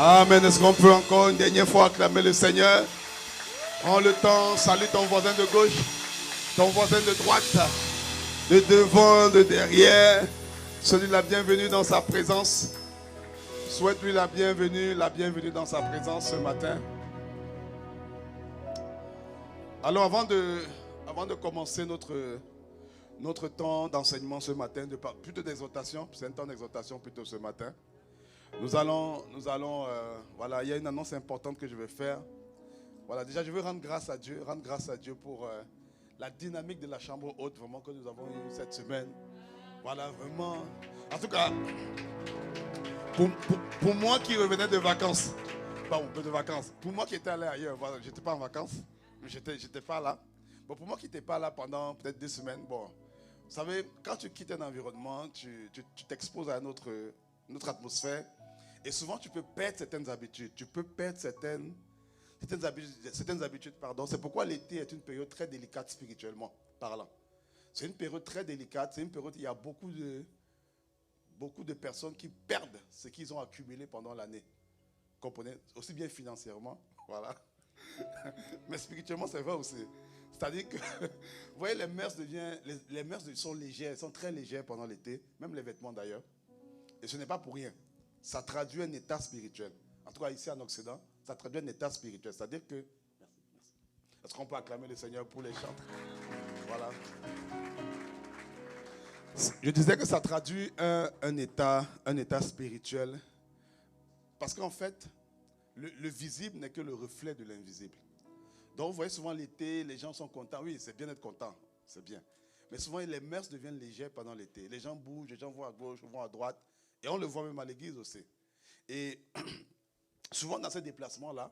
Amen. Est-ce qu'on peut encore une dernière fois acclamer le Seigneur? Prends le temps, salue ton voisin de gauche, ton voisin de droite, de devant, de derrière. Souhaite-lui la bienvenue dans sa présence. Souhaite-lui la bienvenue dans sa présence ce matin. Alors avant de commencer notre temps d'enseignement ce matin, plutôt d'exhortation, c'est un temps d'exhortation plutôt ce matin. Nous allons, voilà, il y a une annonce importante que je vais faire. Voilà, déjà je veux rendre grâce à Dieu pour la dynamique de la chambre haute vraiment que nous avons eue cette semaine. Voilà, vraiment. En tout cas, pour moi qui revenais de vacances, pour moi qui étais allé ailleurs, voilà, j'étais pas en vacances, mais j'étais pas là. Bon, pour moi qui n'étais pas là pendant peut-être 2 semaines, bon, vous savez, quand tu quittes un environnement, tu t'exposes à une autre atmosphère. Et souvent, tu peux perdre certaines habitudes. Certaines habitudes. C'est pourquoi l'été est une période très délicate spirituellement parlant. C'est une période très délicate. C'est une période où il y a beaucoup de personnes qui perdent ce qu'ils ont accumulé pendant l'année. Comprenez? Aussi bien financièrement. Voilà. Mais spirituellement, c'est vrai aussi. C'est-à-dire que, vous voyez, les mœurs sont légères. Elles sont très légères pendant l'été. Même les vêtements d'ailleurs. Et ce n'est pas pour rien. Ça traduit un état spirituel. En tout cas, ici en Occident, ça traduit un état spirituel. C'est-à-dire que... Merci. Est-ce qu'on peut acclamer le Seigneur pour les chants? Voilà. Je disais que ça traduit un état spirituel. Parce qu'en fait, le visible n'est que le reflet de l'invisible. Donc, vous voyez souvent l'été, les gens sont contents. Oui, c'est bien d'être content. C'est bien. Mais souvent, les mœurs deviennent légères pendant l'été. Les gens bougent, les gens vont à gauche, vont à droite. Et on le voit même à l'église aussi. Et souvent dans ces déplacements-là,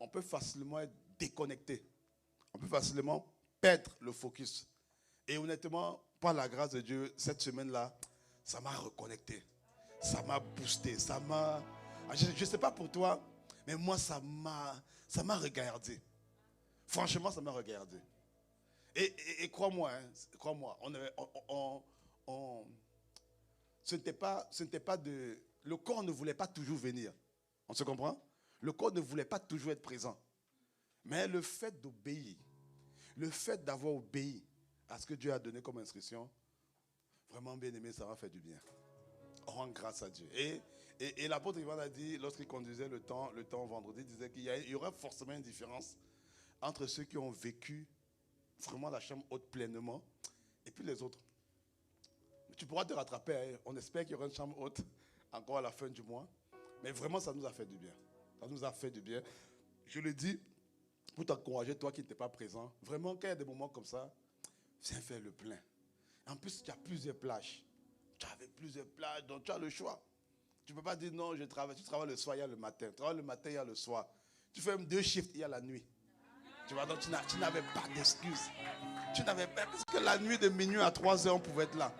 on peut facilement être déconnecté. On peut facilement perdre le focus. Et honnêtement, par la grâce de Dieu, cette semaine-là, ça m'a reconnecté. Ça m'a boosté. Je ne sais pas pour toi, mais moi, ça m'a regardé. Franchement, ça m'a regardé. Et crois-moi, ce n'était pas de... Le corps ne voulait pas toujours venir. On se comprend? Le corps ne voulait pas toujours être présent. Mais le fait d'obéir, le fait d'avoir obéi à ce que Dieu a donné comme instruction, vraiment bien aimé, ça m'a fait du bien. On rend grâce à Dieu. Et l'apôtre Ivan a dit, lorsqu'il conduisait le temps vendredi, il disait qu'il y aurait forcément une différence entre ceux qui ont vécu vraiment la chambre haute pleinement et puis les autres. Tu pourras te rattraper. Hein. On espère qu'il y aura une chambre haute encore à la fin du mois. Mais vraiment, ça nous a fait du bien. Ça nous a fait du bien. Je le dis pour t'encourager, toi qui n'étais pas présent. Vraiment, quand il y a des moments comme ça, viens faire le plein. En plus, il y a plusieurs plages. Tu avais plusieurs plages, donc tu as le choix. Tu ne peux pas dire non, je travaille. Tu travailles le soir, il y a le matin. Tu travailles le matin, il y a le soir. Tu fais même 2 shifts, il y a la nuit. Tu vois, donc tu n'avais pas d'excuses. Tu n'avais pas, parce que la nuit de minuit à 3 heures, on pouvait être là.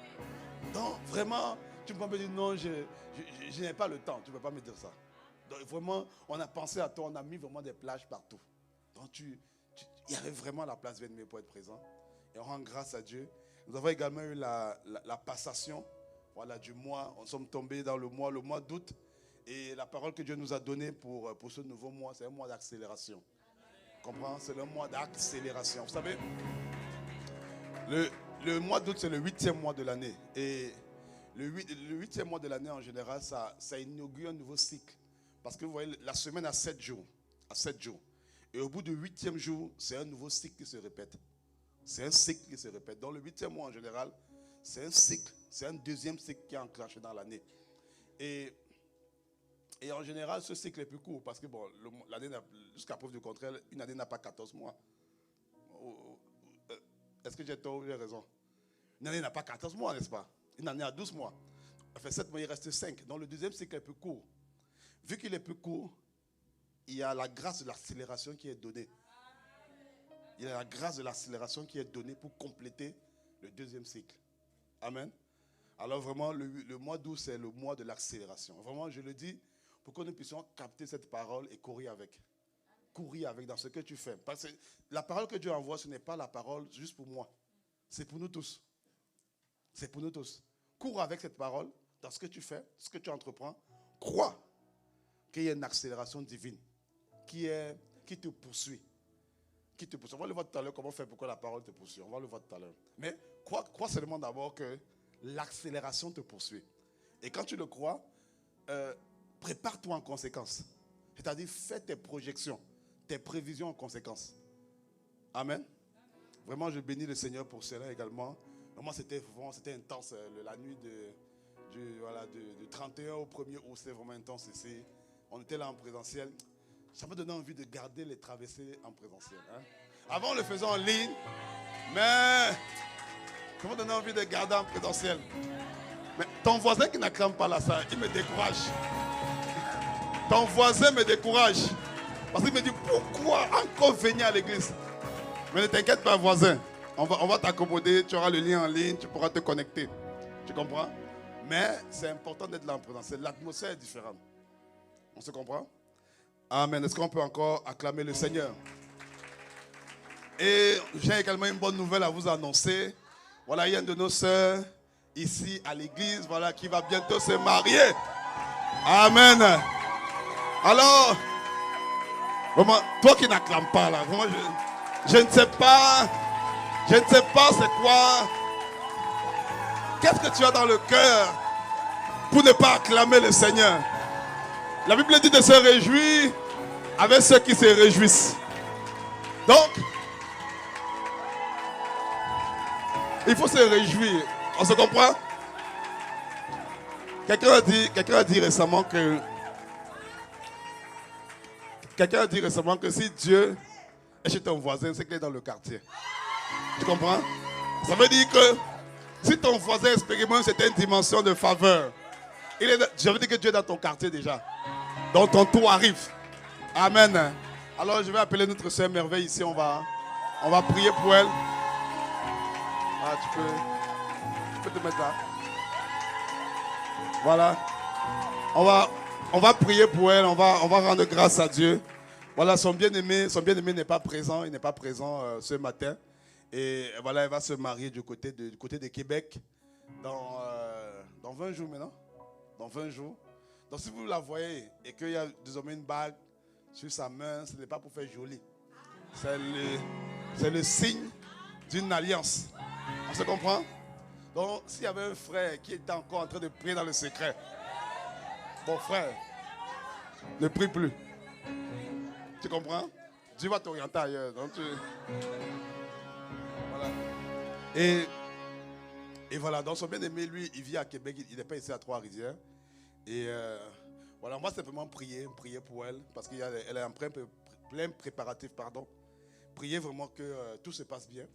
Donc, vraiment, tu ne peux pas me dire non, je n'ai pas le temps. Tu ne peux pas me dire ça. Donc, vraiment, on a pensé à toi, on a mis vraiment des plages partout. Donc, il y avait vraiment la place bien-aimée pour être présent. Et on rend grâce à Dieu. Nous avons également eu la passation, voilà, du mois. Nous sommes tombés dans le mois d'août. Et la parole que Dieu nous a donnée pour ce nouveau mois, c'est un mois d'accélération. Comprends? C'est le mois d'accélération. Vous savez, le mois d'août, c'est le 8e mois de l'année. Et le 8e mois de l'année, en général, ça inaugure un nouveau cycle. Parce que vous voyez, la semaine a 7 jours. Et au bout du 8e jour, c'est un nouveau cycle qui se répète. C'est un cycle qui se répète. Dans le 8e mois, en général, c'est un cycle. C'est un deuxième cycle qui est enclenché dans l'année. Et en général, ce cycle est plus court. Parce que, bon, l'année, jusqu'à preuve du contraire, une année n'a pas 14 mois. Est-ce que j'ai tort ou j'ai raison? Une année n'a pas 14 mois, n'est-ce pas? Une année a 12 mois. Enfin, 7 mois, il reste 5. Donc le deuxième cycle est plus court. Vu qu'il est plus court, il y a la grâce de l'accélération qui est donnée. Il y a la grâce de l'accélération qui est donnée pour compléter le deuxième cycle. Amen. Alors vraiment, le mois d'août, c'est le mois de l'accélération. Vraiment, je le dis pour que nous puissions capter cette parole et courir avec. Courir avec dans ce que tu fais. Parce que la parole que Dieu envoie, ce n'est pas la parole juste pour moi. C'est pour nous tous. C'est pour nous tous. Cours avec cette parole dans ce que tu fais, ce que tu entreprends. Crois qu'il y ait une accélération divine qui te poursuit. Qui te poursuit. On va le voir tout à l'heure comment faire pour que la parole te poursuit. On va le voir tout à l'heure. Mais crois seulement d'abord que l'accélération te poursuit. Et quand tu le crois, prépare-toi en conséquence. C'est-à-dire, fais tes projections, tes prévisions en conséquence. Amen. Vraiment, je bénis le Seigneur pour cela également. Vraiment, c'était intense. La nuit du 31 au 1er août, c'était vraiment intense ici. On était là en présentiel. Ça m'a donné envie de garder les traversées en présentiel. Hein. Avant, on le faisait en ligne. Mais ça m'a donné envie de garder en présentiel. Mais ton voisin qui n'acclame pas là, ça, il me décourage. Ton voisin me décourage. Parce qu'il me dit, pourquoi encore venir à l'église? Mais ne t'inquiète pas, voisin. On va t'accommoder, tu auras le lien en ligne, tu pourras te connecter. Tu comprends? Mais c'est important d'être là en présentiel. L'atmosphère est différente. On se comprend? Amen. Est-ce qu'on peut encore acclamer le Seigneur? Et j'ai également une bonne nouvelle à vous annoncer. Voilà, il y a une de nos sœurs ici à l'église, voilà, qui va bientôt se marier. Amen. Alors, vraiment, toi qui n'acclames pas là, vraiment, je ne sais pas c'est quoi. Qu'est-ce que tu as dans le cœur pour ne pas acclamer le Seigneur? La Bible dit de se réjouir avec ceux qui se réjouissent. Donc, il faut se réjouir. On se comprend? Quelqu'un a dit récemment que si Dieu est chez ton voisin, c'est qu'il est dans le quartier. Tu comprends? Ça veut dire que si ton voisin expérimente cette dimension de faveur, je veux dire que Dieu est dans ton quartier déjà. Donc ton tour arrive. Amen. Alors je vais appeler notre sœur Merveille ici. On va prier pour elle. Ah, tu peux te mettre là. Voilà. On va prier pour elle. On va rendre grâce à Dieu. Voilà, son bien-aimé n'est pas présent. Il n'est pas présent ce matin. Et voilà, elle va se marier du côté de Québec dans 20 jours maintenant. Dans 20 jours. Donc si vous la voyez et qu'il y a désormais une bague sur sa main, ce n'est pas pour faire joli. C'est le signe d'une alliance. On se comprend? Donc s'il y avait un frère qui était encore en train de prier dans le secret, bon frère, ne prie plus. Tu comprends? Dieu va t'orienter ailleurs. Donc voilà. Et voilà, donc son bien-aimé, lui, il vit à Québec, il n'est pas ici à Trois-Rivières. Et voilà, on va simplement prier pour elle, parce qu'elle est en plein préparatif, pardon. Prier vraiment que tout se passe bien.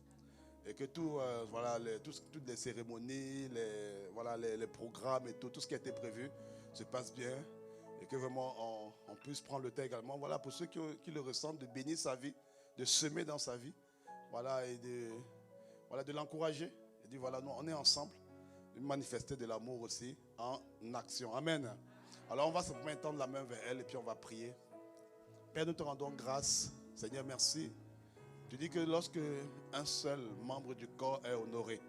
Et que toutes les cérémonies, les programmes et tout ce qui a été prévu se passe bien. Et que vraiment on puisse prendre le temps également, voilà, pour ceux qui le ressentent, de bénir sa vie, de semer dans sa vie, voilà, et de l'encourager. Et dire voilà, nous on est ensemble, de manifester de l'amour aussi en action. Amen. Alors on va simplement tendre la main vers elle et puis on va prier. Père, nous te rendons grâce. Seigneur, merci. Tu dis que lorsque un seul membre du corps est honoré,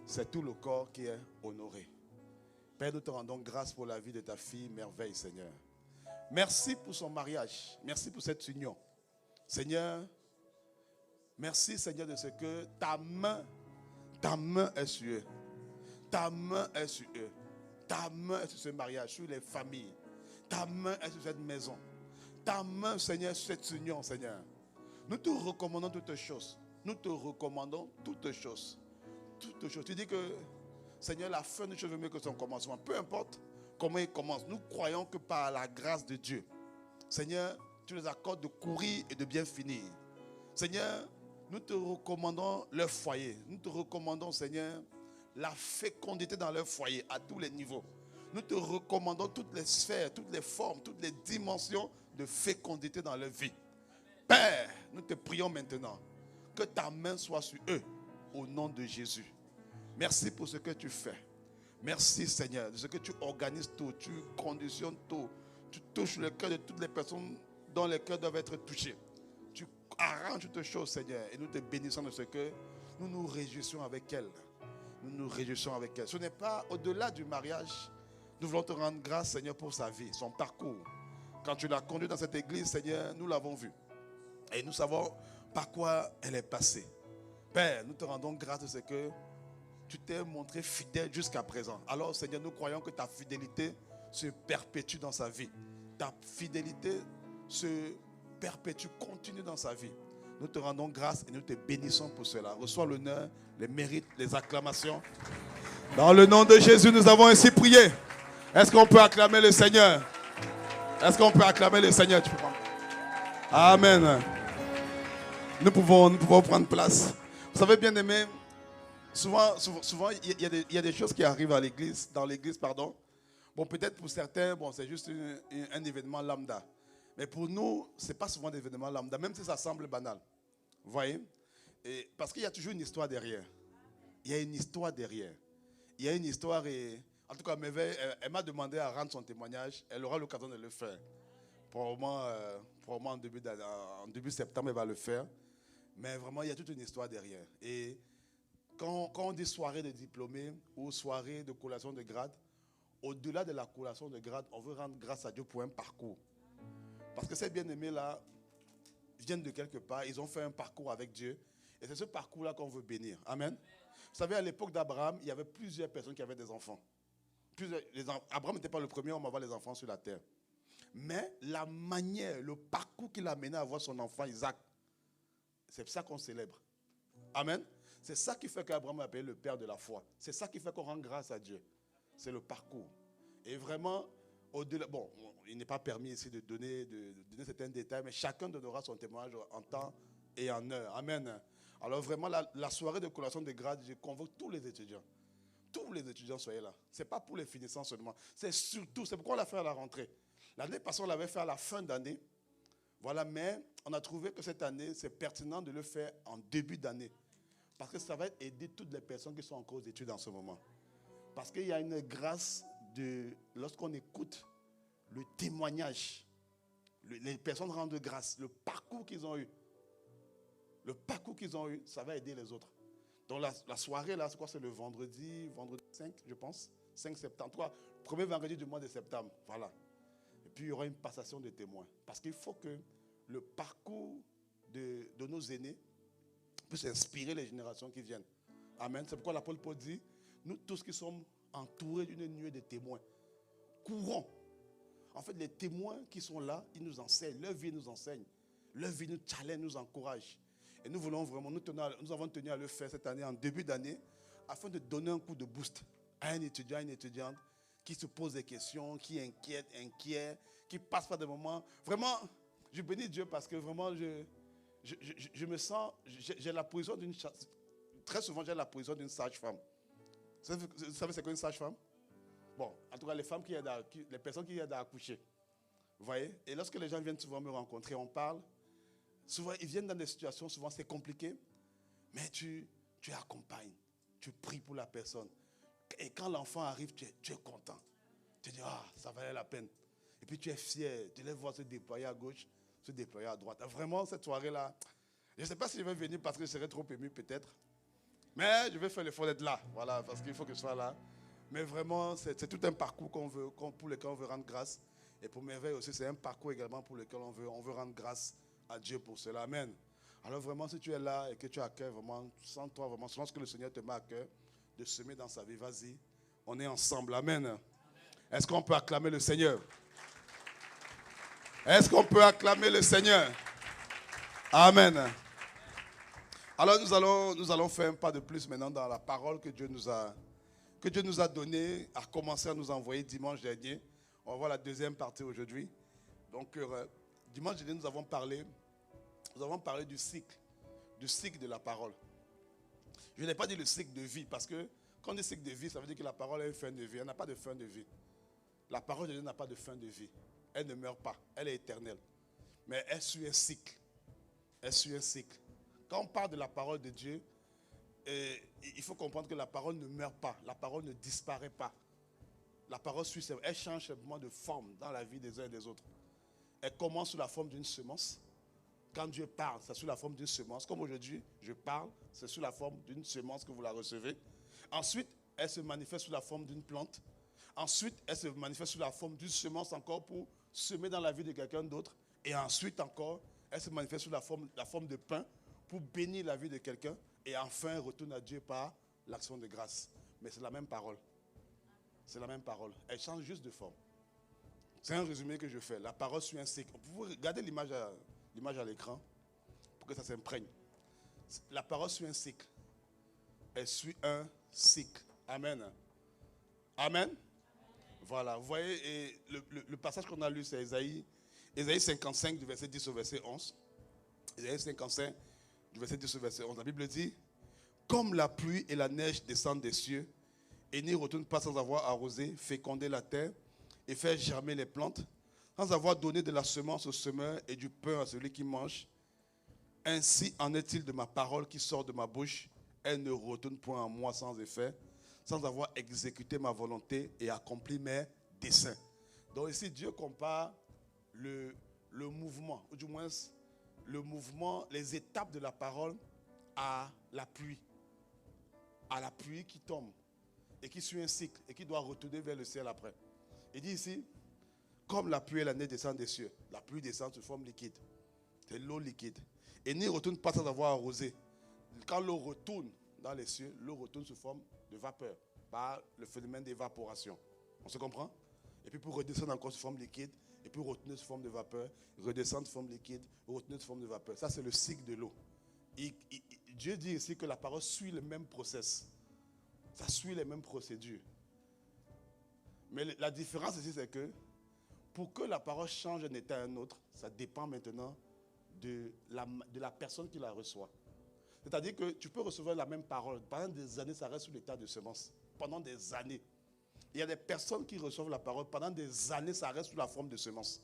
c'est tout le corps qui est honoré. Père, nous te rendons grâce pour la vie de ta fille, Merveille, Seigneur. Merci pour son mariage. Merci pour cette union. Seigneur, merci, Seigneur, de ce que ta main est sur eux. Ta main est sur eux. Ta main est sur ce mariage, sur les familles. Ta main est sur cette maison. Ta main, Seigneur, sur cette union, Seigneur. Nous te recommandons toutes choses. Nous te recommandons toutes choses. Toutes choses. Tu dis que, Seigneur, la fin des choses est mieux que son commencement. Peu importe comment il commence. Nous croyons que par la grâce de Dieu, Seigneur, tu nous accordes de courir et de bien finir. Seigneur, nous te recommandons leur foyer. Nous te recommandons, Seigneur, la fécondité dans leur foyer à tous les niveaux. Nous te recommandons toutes les sphères, toutes les formes, toutes les dimensions de fécondité dans leur vie. Père, nous te prions maintenant que ta main soit sur eux au nom de Jésus. Merci pour ce que tu fais. Merci Seigneur de ce que tu organises tout, tu conditionnes tout. Tu touches le cœur de toutes les personnes dont les cœurs doivent être touchés. Tu arranges toutes choses Seigneur et nous te bénissons de ce que nous nous réjouissons avec elle. Nous nous réjouissons avec elle. Ce n'est pas au-delà du mariage. Nous voulons te rendre grâce Seigneur pour sa vie, son parcours. Quand tu l'as conduite dans cette église, Seigneur, nous l'avons vue. Et nous savons par quoi elle est passée. Père, nous te rendons grâce de ce que tu t'es montré fidèle jusqu'à présent. Alors, Seigneur, nous croyons que ta fidélité se perpétue dans sa vie. Ta fidélité se perpétue, continue dans sa vie. Nous te rendons grâce et nous te bénissons pour cela. Reçois l'honneur, les mérites, les acclamations. Dans le nom de Jésus, nous avons ainsi prié. Est-ce qu'on peut acclamer le Seigneur? Est-ce qu'on peut acclamer le Seigneur? Tu peux prendre. Amen. Nous pouvons prendre place. Vous savez, bien aimé, souvent il y a des choses qui arrivent à l'église, dans l'église, pardon. Bon, peut-être pour certains, bon, c'est juste un événement lambda. Mais pour nous, ce n'est pas souvent des événements lambda, même si ça semble banal. Vous voyez? Et parce qu'il y a toujours une histoire derrière. Il y a une histoire derrière. Il y a une histoire et... En tout cas, elle m'a demandé à rendre son témoignage. Elle aura l'occasion de le faire. Probablement en début septembre, elle va le faire. Mais vraiment, il y a toute une histoire derrière. Et quand on dit soirée de diplômés ou soirée de collation de grade, au-delà de la collation de grade, on veut rendre grâce à Dieu pour un parcours. Parce que ces bien-aimés-là viennent de quelque part, ils ont fait un parcours avec Dieu. Et c'est ce parcours-là qu'on veut bénir. Amen. Vous savez, à l'époque d'Abraham, il y avait plusieurs personnes qui avaient des enfants. Abraham n'était pas le premier homme à avoir les enfants sur la terre. Mais la manière, le parcours qu'il a mené à avoir son enfant Isaac, c'est ça qu'on célèbre. Amen. C'est ça qui fait qu'Abraham est appelé le père de la foi. C'est ça qui fait qu'on rend grâce à Dieu. C'est le parcours. Et vraiment, au-delà, bon, il n'est pas permis ici de donner certains détails, mais chacun donnera son témoignage en temps et en heure. Amen. Alors vraiment, la soirée de collation de grade, je convoque tous les étudiants. Tous les étudiants soyez là. Ce n'est pas pour les finissants seulement. C'est surtout, c'est pourquoi on l'a fait à la rentrée. L'année passée, on l'avait fait à la fin d'année. Voilà, mais on a trouvé que cette année, c'est pertinent de le faire en début d'année. Parce que ça va aider toutes les personnes qui sont encore aux études en ce moment. Parce qu'il y a une grâce lorsqu'on écoute le témoignage, les personnes rendent grâce, le parcours qu'ils ont eu. Le parcours qu'ils ont eu, ça va aider les autres. Donc la soirée, là, c'est quoi? C'est le vendredi 5, je pense. 5 septembre. En tout cas, premier vendredi du mois de septembre. Voilà. Et puis, il y aura une passation de témoins. Parce qu'il faut que le parcours de nos aînés puisse inspirer les générations qui viennent. Amen. C'est pourquoi l'apôtre Paul dit, nous tous qui sommes entourés d'une nuée de témoins, courons. En fait, les témoins qui sont là, ils nous enseignent. Leur vie nous enseigne. Leur vie nous challenge, nous encourage. Et nous voulons vraiment, nous avons tenu à le faire cette année, en début d'année, afin de donner un coup de boost à un étudiant, à une étudiante qui se pose des questions, qui est inquiet, qui passe par des moments. Vraiment, je bénis Dieu parce que vraiment, je me sens, j'ai la position d'une, très souvent j'ai la position d'une sage-femme. Vous savez c'est quoi une sage-femme? Bon, en tout cas, les personnes qui aident à accoucher. Vous voyez? Et lorsque les gens viennent souvent me rencontrer, on parle. Souvent, ils viennent dans des situations, souvent c'est compliqué, mais tu accompagnes, tu pries pour la personne. Et quand l'enfant arrive, tu es content. Tu dis, ça valait la peine. Et puis tu es fier, tu les vois se déployer à gauche, se déployer à droite. Vraiment, cette soirée-là, je ne sais pas si je vais venir parce que je serai trop ému peut-être, mais je vais faire l'effort d'être là, voilà, parce qu'il faut que je sois là. Mais vraiment, c'est tout un parcours pour lequel on veut rendre grâce. Et pour Merveille aussi, c'est un parcours également pour lequel on veut rendre grâce à Dieu pour cela. Amen. Alors vraiment, si tu es là et que tu as à cœur, vraiment, sens-toi vraiment, selon ce que le Seigneur te met à cœur, de semer dans sa vie, vas-y. On est ensemble. Amen. Est-ce qu'on peut acclamer le Seigneur? Est-ce qu'on peut acclamer le Seigneur? Amen. Alors nous allons faire un pas de plus maintenant dans la parole que Dieu nous a donnée, a commencé à nous envoyer dimanche dernier. On va voir la deuxième partie aujourd'hui. Donc, dimanche dernier, nous avons parlé du cycle de la parole. Je n'ai pas dit le cycle de vie, parce que quand on dit cycle de vie, ça veut dire que la parole a une fin de vie. Elle n'a pas de fin de vie. La parole de Dieu n'a pas de fin de vie. Elle ne meurt pas, elle est éternelle. Mais elle suit un cycle. Elle suit un cycle. Quand on parle de la parole de Dieu, il faut comprendre que la parole ne meurt pas, la parole ne disparaît pas. La parole suit, elle change simplement de forme dans la vie des uns et des autres. Elle commence sous la forme d'une semence. Quand Dieu parle, c'est sous la forme d'une semence. Comme aujourd'hui, je parle, c'est sous la forme d'une semence que vous la recevez. Ensuite, elle se manifeste sous la forme d'une plante. Ensuite, elle se manifeste sous la forme d'une semence encore pour semée dans la vie de quelqu'un d'autre. Et ensuite encore, elle se manifeste sous la forme de pain pour bénir la vie de quelqu'un. Et enfin, elle retourne à Dieu par l'action de grâce. Mais c'est la même parole. C'est la même parole. Elle change juste de forme. C'est un résumé que je fais. La parole suit un cycle. Vous pouvez regarder l'image à l'écran pour que ça s'imprègne. La parole suit un cycle. Elle suit un cycle. Amen. Amen. Voilà. Vous voyez, et le passage qu'on a lu, c'est Ésaïe 55, du verset 10 au verset 11. Ésaïe 55, du verset 10 au verset 11. La Bible dit, comme la pluie et la neige descendent des cieux, et n'y retournent pas sans avoir arrosé, fécondé la terre, et faire germer les plantes, sans avoir donné de la semence au semeur et du pain à celui qui mange. Ainsi en est-il de ma parole qui sort de ma bouche. Elle ne retourne point en moi sans effet, sans avoir exécuté ma volonté et accompli mes desseins. Donc ici, Dieu compare le mouvement, ou du moins le mouvement, les étapes de la parole à la pluie. À la pluie qui tombe et qui suit un cycle et qui doit retourner vers le ciel après. Il dit ici, comme la pluie et la neige descendent des cieux, la pluie descend sous forme liquide. C'est l'eau liquide. Et n'y retourne pas sans avoir arrosé. Quand l'eau retourne dans les cieux, l'eau retourne sous forme de vapeur, par le phénomène d'évaporation. On se comprend? Et puis pour redescendre encore sous forme liquide, et puis retourner sous forme de vapeur, redescendre sous forme liquide, retourner sous forme de vapeur. Ça, c'est le cycle de l'eau. Dieu dit ici que la parole suit le même process. Ça suit les mêmes procédures. Mais la différence ici, c'est que pour que la parole change d'un état à un autre, ça dépend maintenant de la personne qui la reçoit. C'est-à-dire que tu peux recevoir la même parole. Pendant des années, ça reste sous l'état de semence. Pendant des années. Il y a des personnes qui reçoivent la parole. Pendant des années, ça reste sous la forme de semence.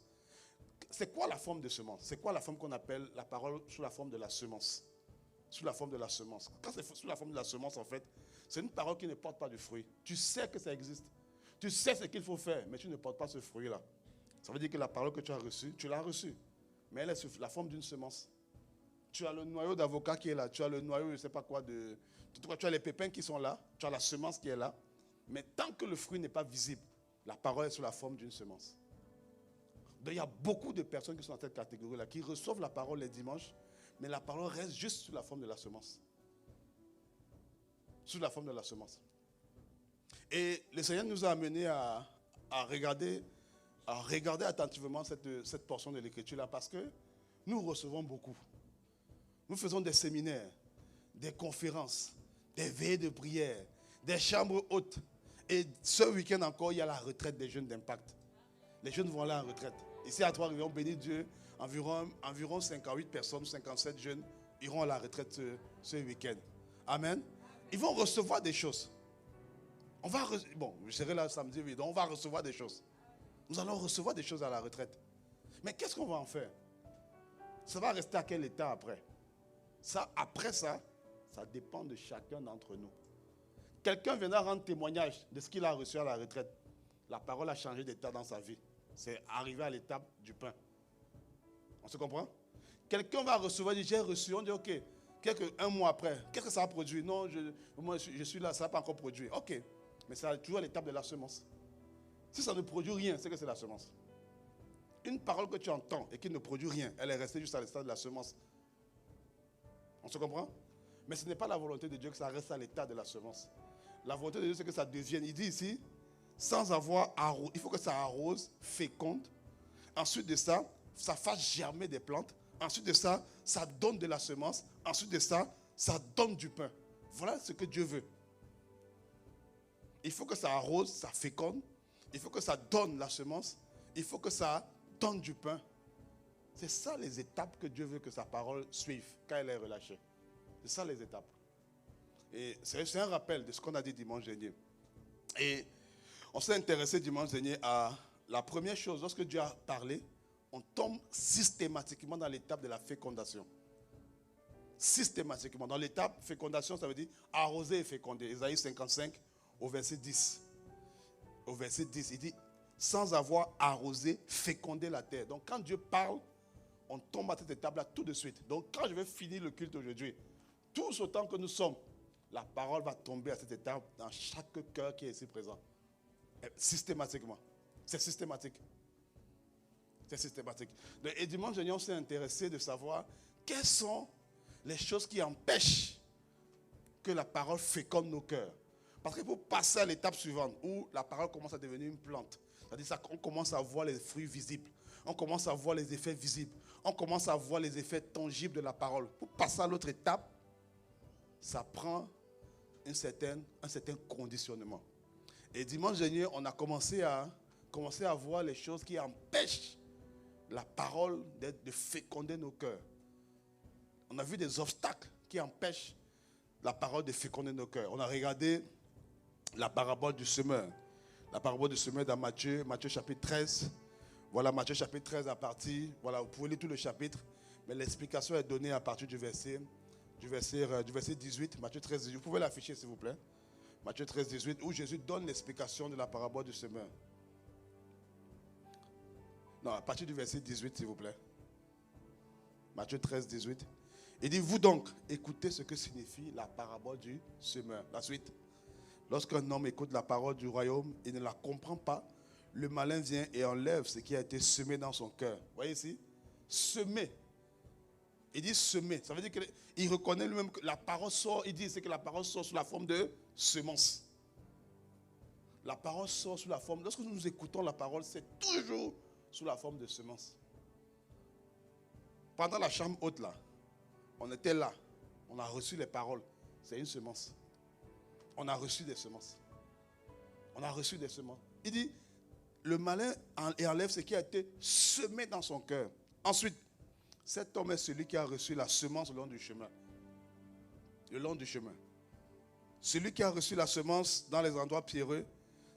C'est quoi la forme de semence? C'est quoi la forme qu'on appelle la parole sous la forme de la semence? Sous la forme de la semence. Quand c'est sous la forme de la semence, en fait, c'est une parole qui ne porte pas de fruit. Tu sais que ça existe. Tu sais ce qu'il faut faire, mais tu ne portes pas ce fruit-là. Ça veut dire que la parole que tu as reçue, tu l'as reçue. Mais elle est sous la forme d'une semence. Tu as le noyau d'avocat qui est là. Tu as le noyau, je ne sais pas quoi, tu as les pépins qui sont là. Tu as la semence qui est là. Mais tant que le fruit n'est pas visible, la parole est sous la forme d'une semence. Donc il y a beaucoup de personnes qui sont dans cette catégorie-là, qui reçoivent la parole les dimanches, mais la parole reste juste sous la forme de la semence. Sous la forme de la semence. Et le Seigneur nous a amenés à regarder attentivement cette portion de l'Écriture-là, parce que nous recevons beaucoup. Nous faisons des séminaires, des conférences, des veillées de prière, des chambres hautes. Et ce week-end encore, il y a la retraite des jeunes d'Impact. Les jeunes vont aller en retraite. Ici à Trois-Rivières, béni Dieu, environ 58 personnes, 57 jeunes iront à la retraite ce week-end. Amen. Ils vont recevoir des choses. Je serai là samedi, oui, donc on va recevoir des choses. Nous allons recevoir des choses à la retraite. Mais qu'est-ce qu'on va en faire? Ça va rester à quel état après? Après ça dépend de chacun d'entre nous. Quelqu'un viendra rendre témoignage de ce qu'il a reçu à la retraite. La parole a changé d'état dans sa vie. C'est arrivé à l'étape du pain. On se comprend? Quelqu'un va recevoir, j'ai reçu, on dit ok, un mois après, qu'est-ce que ça a produit? Non, moi je suis là, ça n'a pas encore produit. Ok, mais c'est toujours à l'étape de la semence. Si ça ne produit rien, c'est que c'est la semence. Une parole que tu entends et qui ne produit rien, elle est restée juste à l'état de la semence. On se comprend? Mais ce n'est pas la volonté de Dieu que ça reste à l'état de la semence. La volonté de Dieu, c'est que ça devienne. Il dit ici, sans avoir arrosé, il faut que ça arrose, féconde. Ensuite de ça, ça fasse germer des plantes. Ensuite de ça, ça donne de la semence. Ensuite de ça, ça donne du pain. Voilà ce que Dieu veut. Il faut que ça arrose, ça féconde. Il faut que ça donne la semence. Il faut que ça donne du pain. C'est ça les étapes que Dieu veut que sa parole suive quand elle est relâchée. C'est ça les étapes. Et c'est un rappel de ce qu'on a dit dimanche dernier. Et on s'est intéressé dimanche dernier à la première chose. Lorsque Dieu a parlé, on tombe systématiquement dans l'étape de la fécondation. Systématiquement. Dans l'étape fécondation, ça veut dire arroser et féconder. Ésaïe 55 au verset 10. Au verset 10, il dit, sans avoir arrosé, féconder la terre. Donc quand Dieu parle, on tombe à cette étape-là tout de suite. Donc quand je vais finir le culte aujourd'hui, tous autant que nous sommes, la parole va tomber à cette étape dans chaque cœur qui est ici présent. Systématiquement. C'est systématique. C'est systématique. Et dimanche dernier, on s'est intéressé de savoir quelles sont les choses qui empêchent que la parole féconde nos cœurs. Parce qu'il faut passer à l'étape suivante où la parole commence à devenir une plante. C'est-à-dire qu'on commence à voir les fruits visibles. On commence à voir les effets visibles. On commence à voir les effets tangibles de la parole. Pour passer à l'autre étape, ça prend un certain conditionnement. Et dimanche dernier, on a commencé à voir les choses qui empêchent la parole de féconder nos cœurs. On a vu des obstacles qui empêchent la parole de féconder nos cœurs. On a regardé la parabole du semeur. La parabole du semeur dans Matthieu chapitre 13. Voilà, Matthieu chapitre 13 à partir, voilà, vous pouvez lire tout le chapitre, mais l'explication est donnée à partir du verset 18, Matthieu 13, 18. Vous pouvez l'afficher s'il vous plaît. Matthieu 13, 18, où Jésus donne l'explication de la parabole du semeur. Non, à partir du verset 18 s'il vous plaît. Matthieu 13, 18. Il dit, vous donc, écoutez ce que signifie la parabole du semeur. La suite. Lorsqu'un homme écoute la parole du royaume, il ne la comprend pas. Le malin vient et enlève ce qui a été semé dans son cœur. Vous voyez ici? Semer. Il dit semer. Ça veut dire qu'il reconnaît lui-même que la parole sort. Il dit que la parole sort sous la forme de semence. La parole sort sous la forme. Lorsque nous écoutons la parole, c'est toujours sous la forme de semence. Pendant la chambre haute là, on était là. On a reçu les paroles. C'est une semence. On a reçu des semences. On a reçu des semences. Il dit, le malin enlève ce qui a été semé dans son cœur. Ensuite, cet homme est celui qui a reçu la semence le long du chemin. Le long du chemin. Celui qui a reçu la semence dans les endroits pierreux,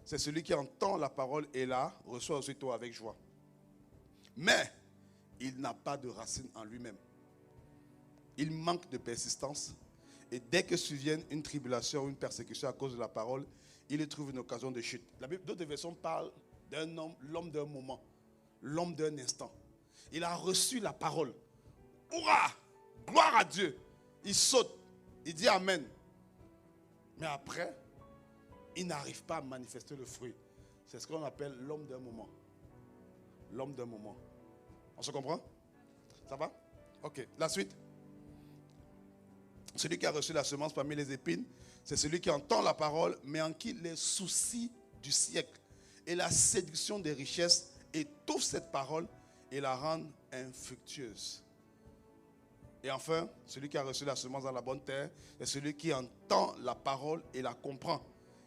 c'est celui qui entend la parole et la reçoit aussitôt avec joie. Mais, il n'a pas de racine en lui-même. Il manque de persistance. Et dès que survienne une tribulation ou une persécution à cause de la parole, il y trouve une occasion de chute. La Bible, d'autres versions parlent d'un homme, l'homme d'un moment, l'homme d'un instant. Il a reçu la parole. Hurrah! Gloire à Dieu. Il saute. Il dit Amen. Mais après, il n'arrive pas à manifester le fruit. C'est ce qu'on appelle l'homme d'un moment. L'homme d'un moment. On se comprend? Ça va? Ok. La suite. Celui qui a reçu la semence parmi les épines, c'est celui qui entend la parole, mais en qui les soucis du siècle et la séduction des richesses étouffent cette parole et la rendent infructueuse. Et enfin, celui qui a reçu la semence dans la bonne terre, c'est celui qui entend la parole et la comprend.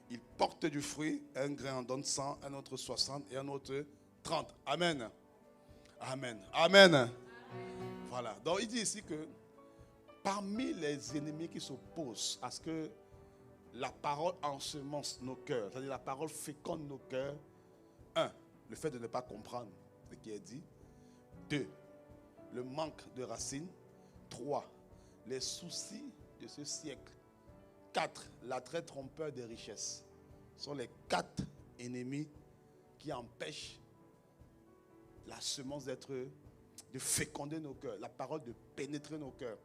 Il porte du fruit, un grain en donne 100, un autre 60 et un autre 30. Amen. Amen. Amen. Voilà. Donc il dit ici que parmi les ennemis qui s'opposent à ce que la parole ensemence nos cœurs, c'est-à-dire la parole féconde nos cœurs, 1, le fait de ne pas comprendre ce qui est dit. 2, le manque de racines. 3, les soucis de ce siècle. 4, l'attrait trompeur des richesses. Ce sont les 4 ennemis qui empêchent la semence de féconder nos cœurs, la parole de pénétrer nos cœurs.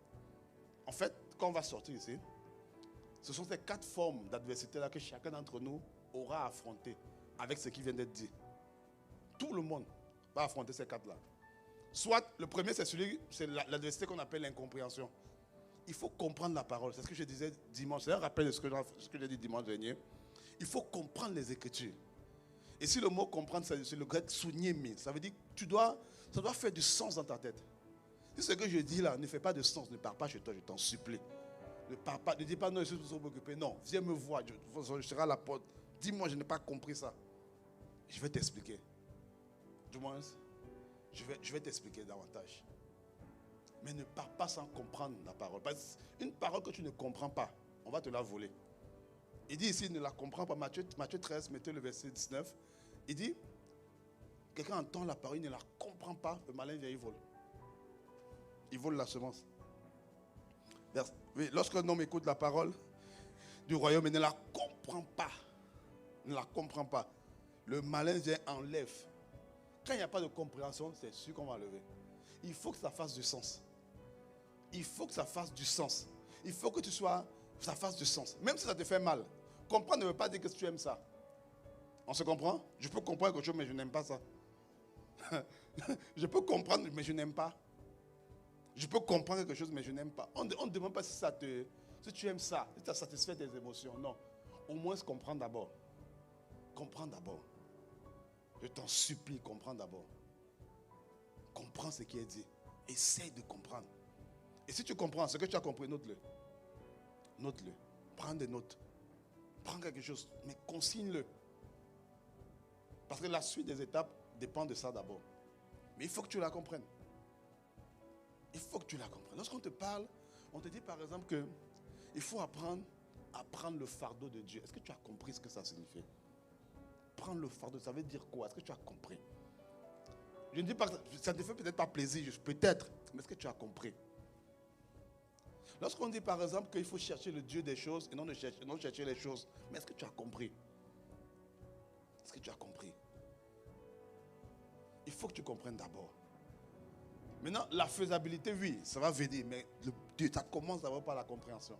En fait, quand on va sortir ici, ce sont ces 4 formes d'adversité-là que chacun d'entre nous aura à affronter avec ce qui vient d'être dit. Tout le monde va affronter ces 4-là. Soit, le premier, c'est l'adversité qu'on appelle l'incompréhension. Il faut comprendre la parole. C'est ce que je disais dimanche. C'est un rappel de ce que j'ai dit dimanche dernier. Il faut comprendre les Écritures. Et si le mot comprendre, c'est le grec souniemi, ça veut dire que ça doit faire du sens dans ta tête. Si ce que je dis là ne fait pas de sens, ne pars pas chez toi, je t'en supplie. Ne pars pas, ne dis pas non, je suis trop occupé. Non, viens me voir, je serai à la porte. Dis-moi, je n'ai pas compris ça. Je vais t'expliquer. Du moins, je vais t'expliquer davantage. Mais ne pars pas sans comprendre la parole. Parce qu'une parole que tu ne comprends pas, on va te la voler. Il dit ici, ne la comprend pas. Matthieu 13, mettez le verset 19. Il dit, quelqu'un entend la parole, il ne la comprend pas, le malin vient, il vole. Il vole la semence. Oui, lorsqu'un homme écoute la parole du royaume, il ne la comprend pas. Il ne la comprend pas. Le malin vient, enlève. Quand il n'y a pas de compréhension, c'est sûr qu'on va enlever. Il faut que ça fasse du sens. Il faut que ça fasse du sens. Il faut que ça fasse du sens. Même si ça te fait mal. Comprendre ne veut pas dire que tu aimes ça. On se comprend? Je peux comprendre quelque chose, mais je n'aime pas ça. Je peux comprendre, mais je n'aime pas. Je peux comprendre quelque chose, mais je n'aime pas. On ne demande pas si tu aimes ça, si ça satisfait tes émotions. Non. Au moins, comprends d'abord. Comprends d'abord. Je t'en supplie, comprends d'abord. Comprends ce qui est dit. Essaye de comprendre. Et si tu comprends ce que tu as compris, note-le. Note-le. Prends des notes. Prends quelque chose, mais consigne-le. Parce que la suite des étapes dépend de ça d'abord. Mais il faut que tu la comprennes. Il faut que tu la comprennes. Lorsqu'on te parle, on te dit par exemple que il faut apprendre à prendre le fardeau de Dieu. Est-ce que tu as compris ce que ça signifie? Prendre le fardeau, ça veut dire quoi? Est-ce que tu as compris? Je ne dis pas que ça ne te fait peut-être pas plaisir, peut-être, mais est-ce que tu as compris? Lorsqu'on dit par exemple qu'il faut chercher le Dieu des choses et non chercher les choses, mais est-ce que tu as compris? Est-ce que tu as compris? Il faut que tu comprennes d'abord. Maintenant, la faisabilité, oui, ça va venir, mais ça commence d'abord par la compréhension.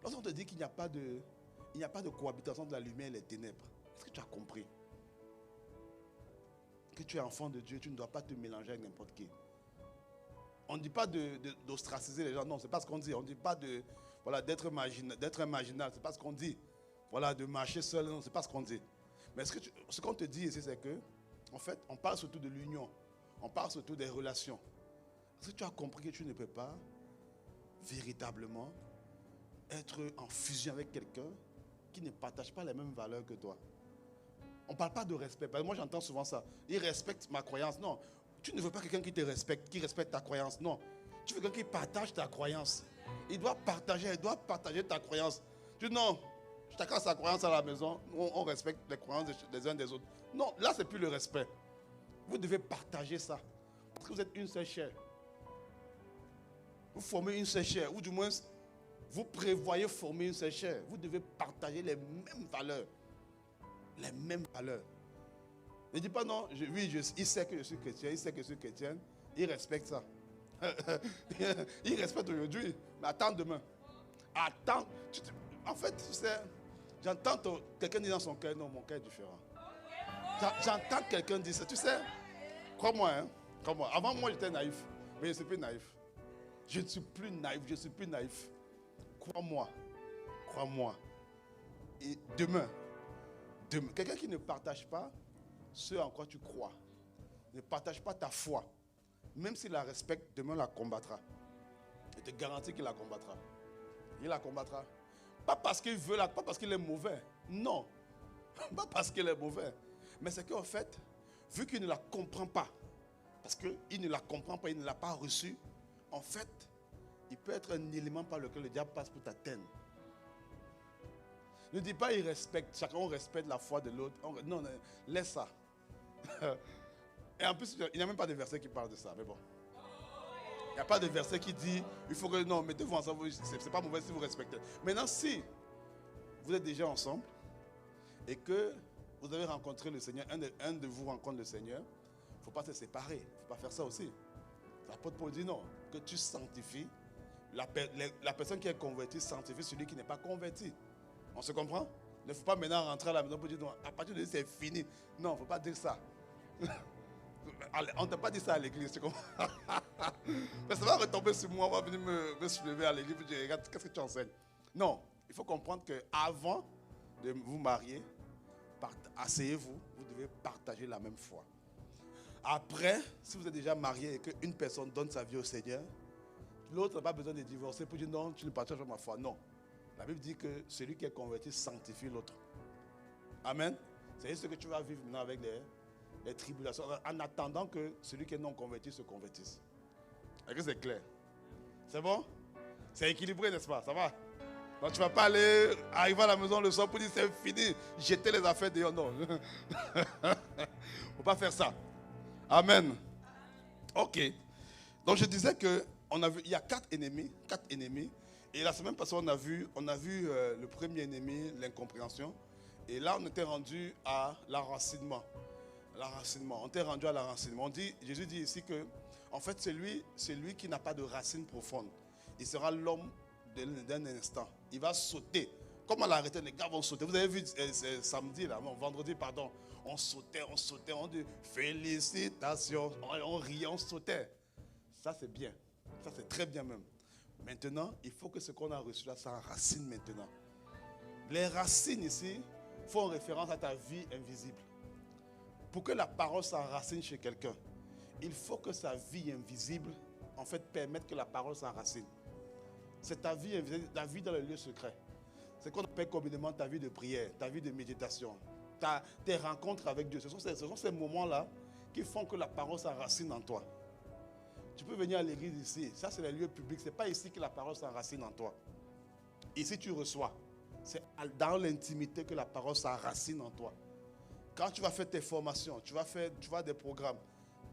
Lorsqu'on te dit qu'il n'y a pas de cohabitation de la lumière et les ténèbres, est-ce que tu as compris? Que tu es enfant de Dieu, tu ne dois pas te mélanger avec n'importe qui. On ne dit pas d'ostraciser les gens, non, c'est pas ce qu'on dit. On ne dit pas d'être marginal, c'est pas ce qu'on dit. Voilà, de marcher seul, non, c'est pas ce qu'on dit. Mais ce qu'on te dit ici, c'est que, en fait, on parle surtout de l'union. On parle surtout des relations. Est-ce que tu as compris que tu ne peux pas véritablement être en fusion avec quelqu'un qui ne partage pas les mêmes valeurs que toi? On ne parle pas de respect. Parce que moi, j'entends souvent ça. Il respecte ma croyance. Non, tu ne veux pas quelqu'un qui te respecte, qui respecte ta croyance. Non, tu veux quelqu'un qui partage ta croyance. Il doit partager ta croyance. Tu dis non, chacun sa croyance à la maison. On respecte les croyances des uns des autres. Non, là, ce n'est plus le respect. Vous devez partager ça. Parce que vous êtes une seule chair. Vous formez une seule chair. Ou du moins, vous prévoyez former une seule chair. Vous devez partager les mêmes valeurs. Les mêmes valeurs. Ne dis pas non, il sait que je suis chrétien, il sait que je suis chrétienne. Il respecte ça. Il respecte aujourd'hui. Mais attends demain. Attends. En fait, tu sais, j'entends quelqu'un dire dans son cœur, non, mon cœur est différent. J'entends quelqu'un dire ça. Tu sais, crois-moi, hein, crois-moi. Avant moi, j'étais naïf. Mais je ne suis plus naïf. Je ne suis plus naïf. Je ne suis plus naïf. Crois-moi. Crois-moi. Et demain, quelqu'un qui ne partage pas ce en quoi tu crois, ne partage pas ta foi, même s'il la respecte, demain la combattra. Je te garantis qu'il la combattra. Il la combattra. Pas parce qu'il veut, pas parce qu'il est mauvais. Non. Pas parce qu'il est mauvais. Mais c'est qu'en fait, vu qu'il ne la comprend pas, parce qu'il ne la comprend pas, il ne l'a pas reçue, en fait, il peut être un élément par lequel le diable passe pour t'atteindre. Ne dis pas il respecte, chacun respecte la foi de l'autre. Non, laisse ça. Et en plus, il n'y a même pas de verset qui parle de ça, mais bon. Il n'y a pas de verset qui dit, il faut que, non, mettez-vous ensemble, c'est pas mauvais si vous respectez. Maintenant, si vous êtes déjà ensemble et que vous avez rencontré le Seigneur, un de vous rencontre le Seigneur, il ne faut pas se séparer, il ne faut pas faire ça aussi. L'apôtre Paul dit non, que tu sanctifies, la personne qui est convertie sanctifie celui qui n'est pas converti. On se comprend? Il ne faut pas maintenant rentrer à la maison pour dire non, à partir de là c'est fini. Non, il ne faut pas dire ça. On ne t'a pas dit ça à l'église, tu comprends? Mais ça va retomber sur moi, on va venir me soulever à l'église et dire regarde, qu'est-ce que tu enseignes? Non, il faut comprendre qu'avant de vous marier, asseyez-vous, vous devez partager la même foi. Après, si vous êtes déjà marié et qu'une personne donne sa vie au Seigneur, l'autre n'a pas besoin de divorcer pour dire non, tu ne partages pas ma foi. Non. La Bible dit que celui qui est converti sanctifie l'autre. Amen. C'est ce que tu vas vivre maintenant avec les tribulations, en attendant que celui qui est non converti se convertisse. Est-ce que c'est clair? C'est bon? C'est équilibré, n'est-ce pas? Ça va? Donc tu ne vas pas arriver à la maison le soir pour dire c'est fini, jeter les affaires dehors. Non. Il ne faut pas faire ça. Amen. Ok. Donc je disais qu'il y a 4 ennemis. Et la semaine passée, on a vu le premier ennemi, l'incompréhension. Et là, on était rendu à l'enracinement. On était rendu à l'enracinement. Jésus dit ici que, en fait, c'est lui qui n'a pas de racine profonde. Il sera l'homme d'un instant. Il va sauter Comme à l'arrêté, les gars vont sauter. Vous avez vu samedi, là, non, vendredi, pardon. On sautait, on dit félicitations. On riait, on sautait. Ça, c'est bien. Ça, c'est très bien même. Maintenant, il faut que ce qu'on a reçu là, ça enracine maintenant. Les racines ici font référence à ta vie invisible. Pour que la parole s'enracine chez quelqu'un, il faut que sa vie invisible, en fait, permette que la parole s'enracine. C'est ta vie invisible, ta vie dans le lieu secret. C'est qu'on appelle communément ta vie de prière, ta vie de méditation, tes rencontres avec Dieu. Ce sont ces moments-là qui font que la parole s'enracine en toi. Tu peux venir à l'église ici. Ça, c'est les lieux publics. Ce n'est pas ici que la parole s'enracine en toi. Ici, tu reçois. C'est dans l'intimité que la parole s'enracine en toi. Quand tu vas faire tes formations, tu vas des programmes.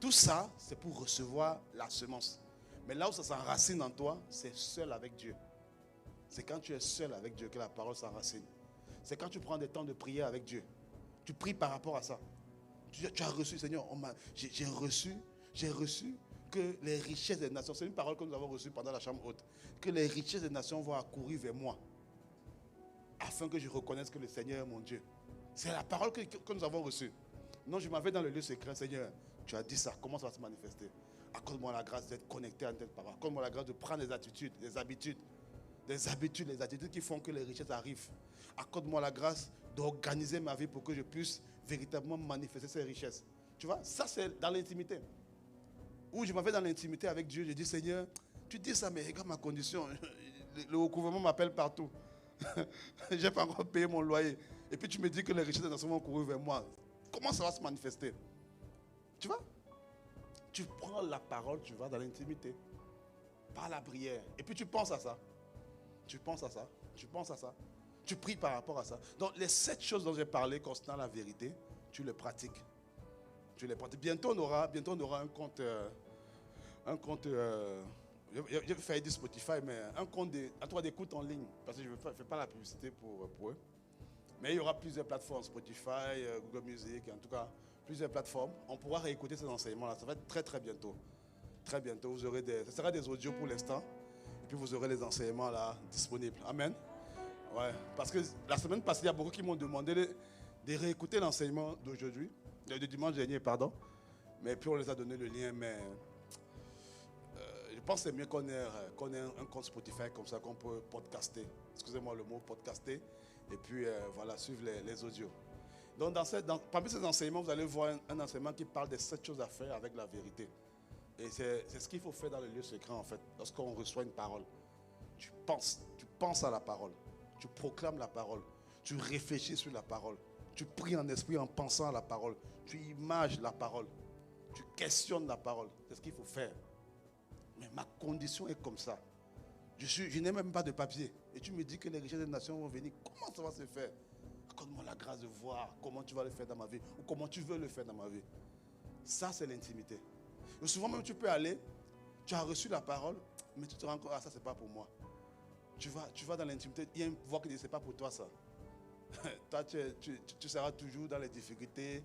Tout ça, c'est pour recevoir la semence. Mais là où ça s'enracine en toi, c'est seul avec Dieu. C'est quand tu es seul avec Dieu que la parole s'enracine. C'est quand tu prends des temps de prière avec Dieu. Tu pries par rapport à ça. Tu as reçu, Seigneur, j'ai reçu que les richesses des nations, c'est une parole que nous avons reçue pendant la chambre haute, que les richesses des nations vont accourir vers moi, afin que je reconnaisse que le Seigneur est mon Dieu. C'est la parole que nous avons reçue. Non, je m'en vais dans le lieu secret, Seigneur, tu as dit ça, comment ça va se manifester? Accorde-moi la grâce d'être connecté à une telle parole. Accorde-moi la grâce de prendre des attitudes, des habitudes qui font que les richesses arrivent. Accorde-moi la grâce d'organiser ma vie pour que je puisse véritablement manifester ces richesses. Tu vois, ça c'est dans l'intimité. Où je m'en vais dans l'intimité avec Dieu, je dis, Seigneur, tu dis ça, mais regarde ma condition. Le gouvernement m'appelle partout. Je n'ai pas encore payé mon loyer. Et puis tu me dis que les richesses des nations vont courir vers moi. Comment ça va se manifester? Tu vois? Tu prends la parole, tu vas dans l'intimité. Par la prière. Et puis tu penses à ça. Tu penses à ça. Tu penses à ça. Tu pries par rapport à ça. Donc les 7 choses dont j'ai parlé concernant la vérité, tu les pratiques. Tu les pratiques. Bientôt on aura un compte. J'ai failli dire Spotify, mais un compte d'écoute en ligne. Parce que je ne fais pas la publicité pour eux. Mais il y aura plusieurs plateformes, Spotify, Google Music, en tout cas, plusieurs plateformes. On pourra réécouter ces enseignements-là. Ça va être très très bientôt. Très bientôt, vous aurez ce sera des audios pour l'instant. Et puis vous aurez les enseignements là disponibles. Amen. Ouais, parce que la semaine passée, il y a beaucoup qui m'ont demandé de réécouter l'enseignement d'aujourd'hui, de dimanche dernier, pardon. Mais puis on les a donné le lien, mais je pense que c'est mieux qu'on ait un compte Spotify comme ça qu'on peut podcaster. Excusez-moi le mot podcaster. Et puis voilà, suivre les audios. Donc parmi ces enseignements, vous allez voir un enseignement qui parle des 7 choses à faire avec la vérité. Et c'est ce qu'il faut faire dans le lieu secret en fait, lorsqu'on reçoit une parole. Tu penses à la parole. Tu proclames la parole. Tu réfléchis sur la parole. Tu pries en esprit en pensant à la parole. Tu images la parole. Tu questionnes la parole. C'est ce qu'il faut faire. Mais ma condition est comme ça. Je n'ai même pas de papier. Et tu me dis que les richesses des nations vont venir. Comment ça va se faire? Accorde-moi la grâce de voir comment tu vas le faire dans ma vie. Ou comment tu veux le faire dans ma vie. Ça, c'est l'intimité. Et souvent même, tu peux aller, tu as reçu la parole, mais tu te rends compte, ah, ça, c'est pas pour moi. Tu vas dans l'intimité, il y a une voix qui dit, c'est pas pour toi, ça. Toi, tu seras toujours dans les difficultés,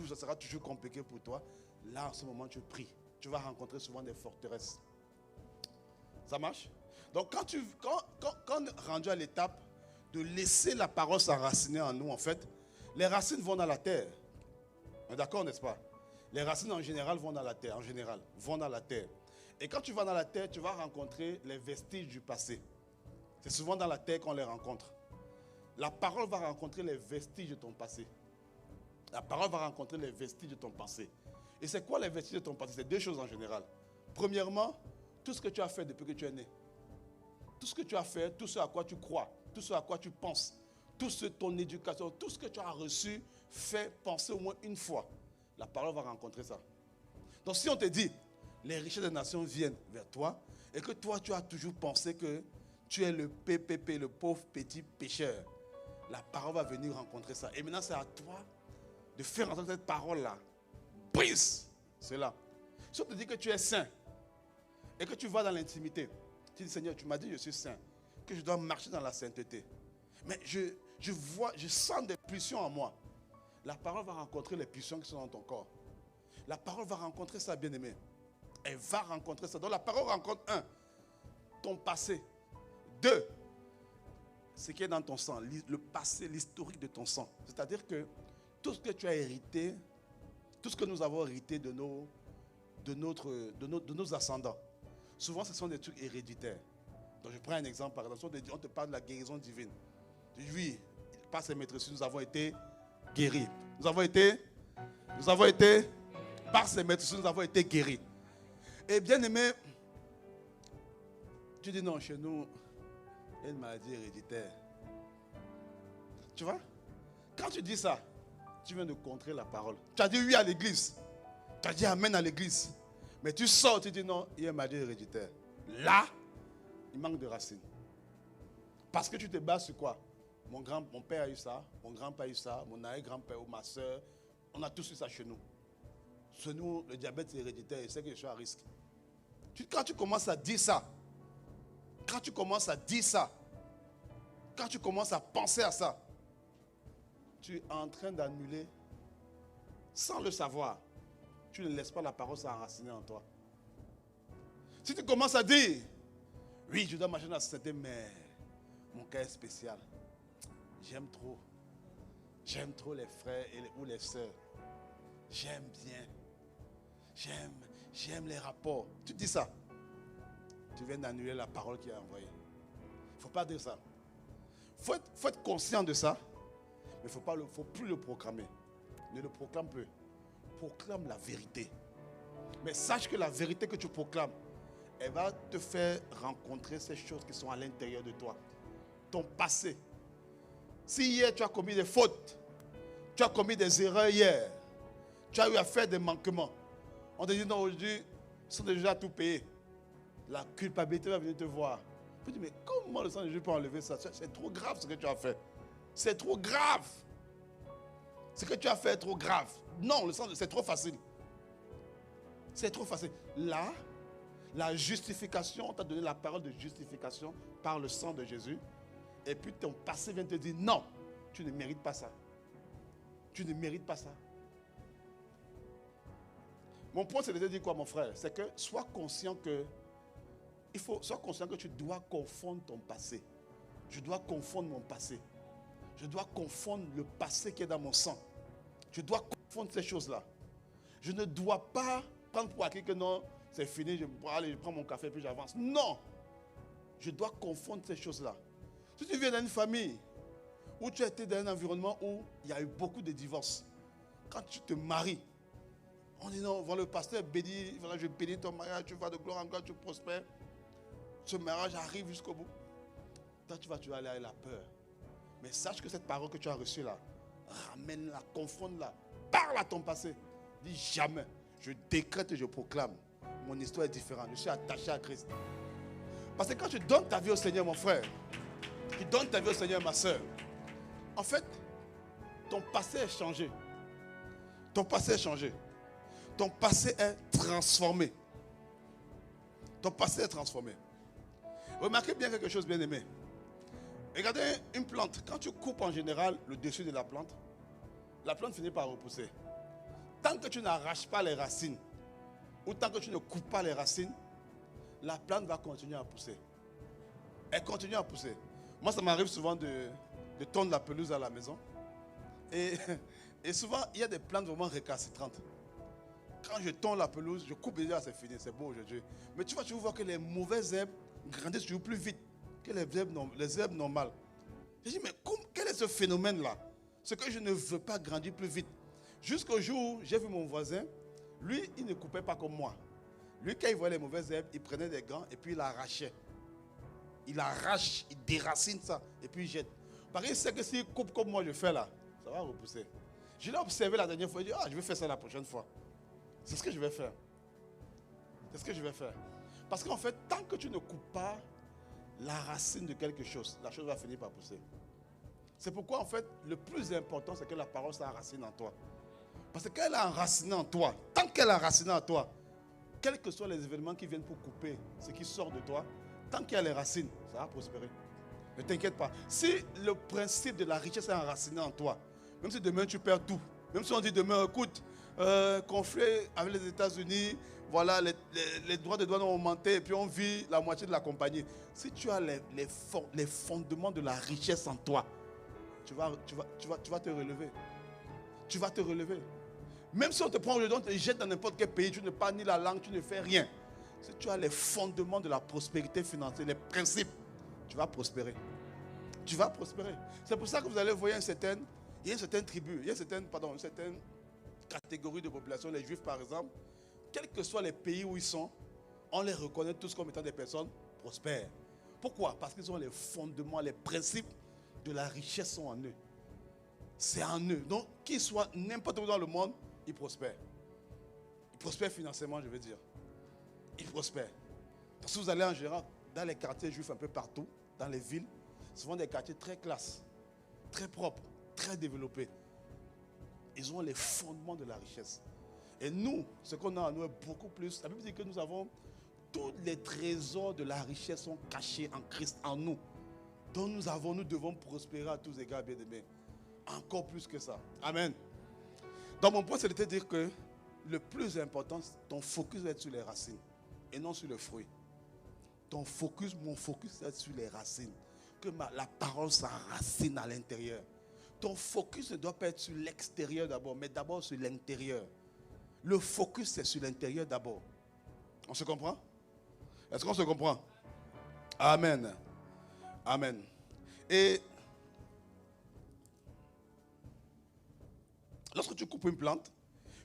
ça sera toujours compliqué pour toi. Là, en ce moment, tu pries. Tu vas rencontrer souvent des forteresses. Ça marche? Donc, quand rendu à l'étape de laisser la parole s'enraciner en nous, en fait, les racines vont dans la terre. D'accord, n'est-ce pas? Les racines en général vont dans la terre, Et quand tu vas dans la terre, tu vas rencontrer les vestiges du passé. C'est souvent dans la terre qu'on les rencontre. La parole va rencontrer les vestiges de ton passé. La parole va rencontrer les vestiges de ton passé. Et c'est quoi les vestiges de ton passé? C'est 2 choses en général. Premièrement, tout ce que tu as fait depuis que tu es né. Tout ce que tu as fait, tout ce à quoi tu crois, tout ce à quoi tu penses, ton éducation, tout ce que tu as reçu, fait penser au moins une fois. La parole va rencontrer ça. Donc si on te dit, les richesses des nations viennent vers toi, et que toi tu as toujours pensé que tu es le PPP, le pauvre petit pécheur, la parole va venir rencontrer ça. Et maintenant c'est à toi de faire entendre cette parole-là. Brise cela. Si on te dit que tu es saint, et que tu vas dans l'intimité, tu dis, Seigneur, tu m'as dit que je suis saint, que je dois marcher dans la sainteté. Mais je sens des pulsions en moi. La parole va rencontrer les pulsions qui sont dans ton corps. La parole va rencontrer ça, bien-aimé. Elle va rencontrer ça. Donc la parole rencontre 1, ton passé. 2, ce qui est dans ton sang, le passé, l'historique de ton sang. C'est-à-dire que tout ce que tu as hérité, tout ce que nous avons hérité de nos ascendants, souvent ce sont des trucs héréditaires. Donc je prends un exemple, par exemple, on te parle de la guérison divine. Tu dis oui, par ces maîtresses, nous avons été guéris. Nous avons été, par ces maîtresses, nous avons été guéris. Et bien aimé, tu dis non, chez nous, il y a une maladie héréditaire. Tu vois? Quand tu dis ça, tu viens de contrer la parole. Tu as dit oui à l'église. Tu as dit amen à l'église. Mais tu sors, tu dis non, il y a une maladie héréditaire. Là, il manque de racines. Parce que tu te bases sur quoi? Mon père a eu ça, mon grand-père a eu ça, mon arrière-grand-père ou ma soeur. On a tous eu ça chez nous. Chez nous, le diabète c'est héréditaire et c'est que je suis à risque. Quand tu commences à dire ça, quand tu commences à penser à ça, tu es en train d'annuler, sans le savoir, tu ne laisses pas la parole s'enraciner en toi. Si tu commences à dire, oui, je dois marcher dans la société, mais mon cas est spécial. J'aime trop les frères ou les sœurs. J'aime bien. J'aime les rapports. Tu dis ça. Tu viens d'annuler la parole qu'il a envoyée. Il ne faut pas dire ça. Il faut être conscient de ça. Mais il ne faut plus le proclamer. Ne le proclame plus. Proclame la vérité. Mais sache que la vérité que tu proclames, elle va te faire rencontrer ces choses qui sont à l'intérieur de toi. Ton passé. Si hier tu as commis des fautes, tu as commis des erreurs hier, tu as eu à faire des manquements, on te dit non, aujourd'hui, ils sont déjà tout payés. La culpabilité va venir te voir. Tu te dis, mais comment le sang de Jésus peut enlever ça? C'est trop grave ce que tu as fait. C'est trop grave. Ce que tu as fait est trop grave. Non, le sang, c'est trop facile. C'est trop facile. Là, la justification, on t'a donné la parole de justification par le sang de Jésus. Et puis ton passé vient te dire, non, tu ne mérites pas ça. Tu ne mérites pas ça. Mon point, c'est de dire quoi, mon frère? C'est que sois conscient que tu dois confondre ton passé. Je dois confondre mon passé. Je dois confondre le passé qui est dans mon sang. Je dois confondre ces choses-là. Je ne dois pas prendre pour acquis que non, c'est fini, je prends mon café et puis j'avance. Non! Je dois confondre ces choses-là. Si tu viens d'une famille où tu as été dans un environnement où il y a eu beaucoup de divorces, quand tu te maries, on dit non, voilà, le pasteur bénit, voilà, je bénis ton mariage, tu vas de gloire en gloire, tu prospères. Ce mariage arrive jusqu'au bout. Toi, tu vas aller avec la peur. Mais sache que cette parole que tu as reçue là, ramène-la, confonde-la, parle à ton passé. Dis jamais, je décrète et je proclame. Mon histoire est différente, je suis attaché à Christ. Parce que quand tu donnes ta vie au Seigneur, mon frère, tu donnes ta vie au Seigneur, ma soeur, en fait, ton passé est changé. Ton passé est changé. Ton passé est transformé. Ton passé est transformé. Remarquez bien quelque chose, bien aimé. Regardez une plante. Quand tu coupes en général le dessus de la plante finit par repousser. Tant que tu n'arraches pas les racines, ou tant que tu ne coupes pas les racines, la plante va continuer à pousser. Elle continue à pousser. Moi, ça m'arrive souvent de tondre la pelouse à la maison. Et souvent, il y a des plantes vraiment récalcitrantes. Quand je tonds la pelouse, je coupe déjà, c'est fini, c'est beau aujourd'hui. Mais tu vas voir que les mauvaises herbes grandissent toujours plus vite que les herbes normales. Je dis, mais quel est ce phénomène-là? C'est que je ne veux pas grandir plus vite. Jusqu'au jour où j'ai vu mon voisin, lui, il ne coupait pas comme moi. Lui, quand il voyait les mauvaises herbes, il prenait des gants et puis il arrachait. Il arrache, il déracine ça et puis il jette. Parce qu'il sait que s'il coupe comme moi je fais là, ça va repousser. Je l'ai observé la dernière fois, il dit, je vais faire ça la prochaine fois. C'est ce que je vais faire. C'est ce que je vais faire. Parce qu'en fait, tant que tu ne coupes pas la racine de quelque chose, la chose va finir par pousser. C'est pourquoi en fait, le plus important, c'est que la parole s'enracine en toi. Parce que quand elle est enracinée en toi, tant qu'elle est enracinée en toi, quels que soient les événements qui viennent pour couper ce qui sort de toi, tant qu'il y a les racines, ça va prospérer. Ne t'inquiète pas. Si le principe de la richesse est enraciné en toi, même si demain tu perds tout, même si on dit demain, écoute, conflit avec les États-Unis, voilà, les droits de douane ont augmenté et puis on vit la moitié de la compagnie. Si tu as les fondements de la richesse en toi, tu vas te relever. Tu vas te relever. Même si on te prend aujourd'hui, on te jette dans n'importe quel pays, tu ne parles ni la langue, tu ne fais rien. Si tu as les fondements de la prospérité financière, les principes, tu vas prospérer. Tu vas prospérer. C'est pour ça que vous allez voir il y a une certaine tribu, il y a une certaine catégorie de population, les Juifs par exemple, quels que soient les pays où ils sont, on les reconnaît tous comme étant des personnes prospères. Pourquoi? Parce qu'ils ont les fondements, les principes de la richesse sont en eux. C'est en eux. Donc, qu'ils soient n'importe où dans le monde, ils prospèrent. Ils prospèrent financièrement, je veux dire. Ils prospèrent. Parce que vous allez en général dans les quartiers juifs un peu partout, dans les villes, souvent des quartiers très classe, très propres, très développés. Ils ont les fondements de la richesse. Et nous, ce qu'on a en nous est beaucoup plus. La Bible dit que nous avons tous les trésors de la richesse sont cachés en Christ, en nous. Donc nous devons prospérer à tous égards, bien-aimés. Encore plus que ça. Amen. Donc mon point, c'est de te dire que le plus important, ton focus va être sur les racines et non sur le fruit. Mon focus va être sur les racines. Que la parole s'enracine à l'intérieur. Ton focus ne doit pas être sur l'extérieur d'abord, mais d'abord sur l'intérieur. Le focus, c'est sur l'intérieur d'abord. On se comprend? Est-ce qu'on se comprend? Amen. Amen. Et lorsque tu coupes une plante,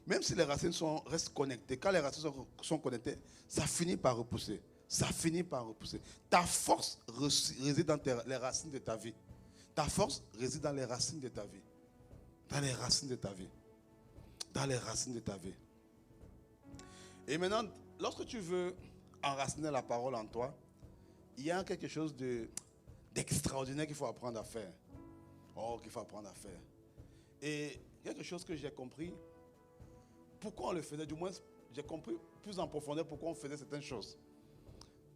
même si les racines restent connectées, quand les racines sont connectées, ça finit par repousser. Ça finit par repousser. Ta force réside dans les racines de ta vie. Ta force réside dans les racines de ta vie. Dans les racines de ta vie. Dans les racines de ta vie. Et maintenant, lorsque tu veux enraciner la parole en toi, il y a quelque chose d'extraordinaire qu'il faut apprendre à faire. Oh, qu'il faut apprendre à faire. Et il y a quelque chose que j'ai compris. Pourquoi on le faisait, du moins, j'ai compris plus en profondeur pourquoi on faisait certaines choses.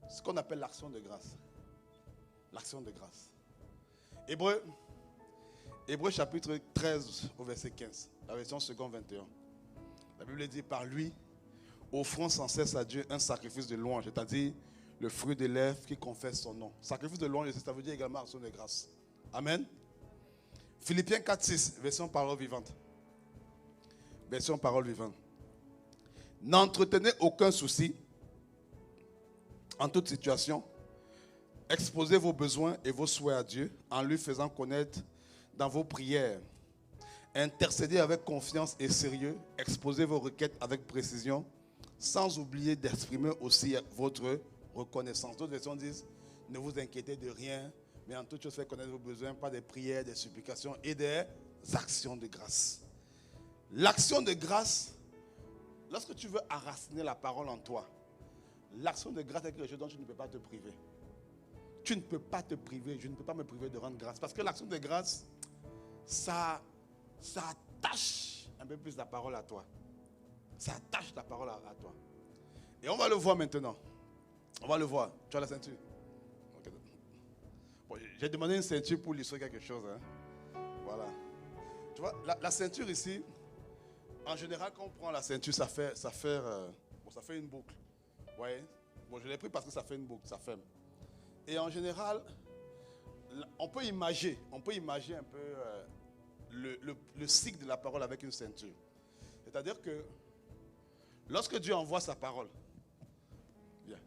Ce qu'on appelle l'action de grâce. L'action de grâce. Hébreux chapitre 13 au verset 15. La version seconde 21. La Bible dit, par lui, offrons sans cesse à Dieu un sacrifice de louange, c'est-à-dire le fruit des lèvres qui confesse son nom. Sacrifice de louange, ça veut dire également action de grâce. Amen. Philippiens 4, 6, version parole vivante. Version parole vivante. N'entretenez aucun souci en toute situation. Exposez vos besoins et vos souhaits à Dieu en lui faisant connaître dans vos prières. Intercédez avec confiance et sérieux. Exposez vos requêtes avec précision, sans oublier d'exprimer aussi votre reconnaissance. D'autres versions disent, ne vous inquiétez de rien, mais en toute chose faites connaître vos besoins par des prières, des supplications et des actions de grâce. L'action de grâce, lorsque tu veux enraciner la parole en toi, l'action de grâce est quelque chose dont tu ne peux pas te priver. Tu ne peux pas te priver, je ne peux pas me priver de rendre grâce. Parce que l'action de grâce, ça attache un peu plus la parole à toi. Ça attache la parole à toi. Et on va le voir maintenant. On va le voir. Tu as la ceinture? Okay. Bon, j'ai demandé une ceinture pour illustrer quelque chose. Hein. Voilà. Tu vois, la ceinture ici, en général, quand on prend la ceinture, ça fait une boucle. Vous voyez? Bon, je l'ai pris parce que ça fait une boucle, ça ferme. Et en général, on peut imaginer un peu le cycle de la parole avec une ceinture. C'est-à-dire que lorsque Dieu envoie sa parole, viens,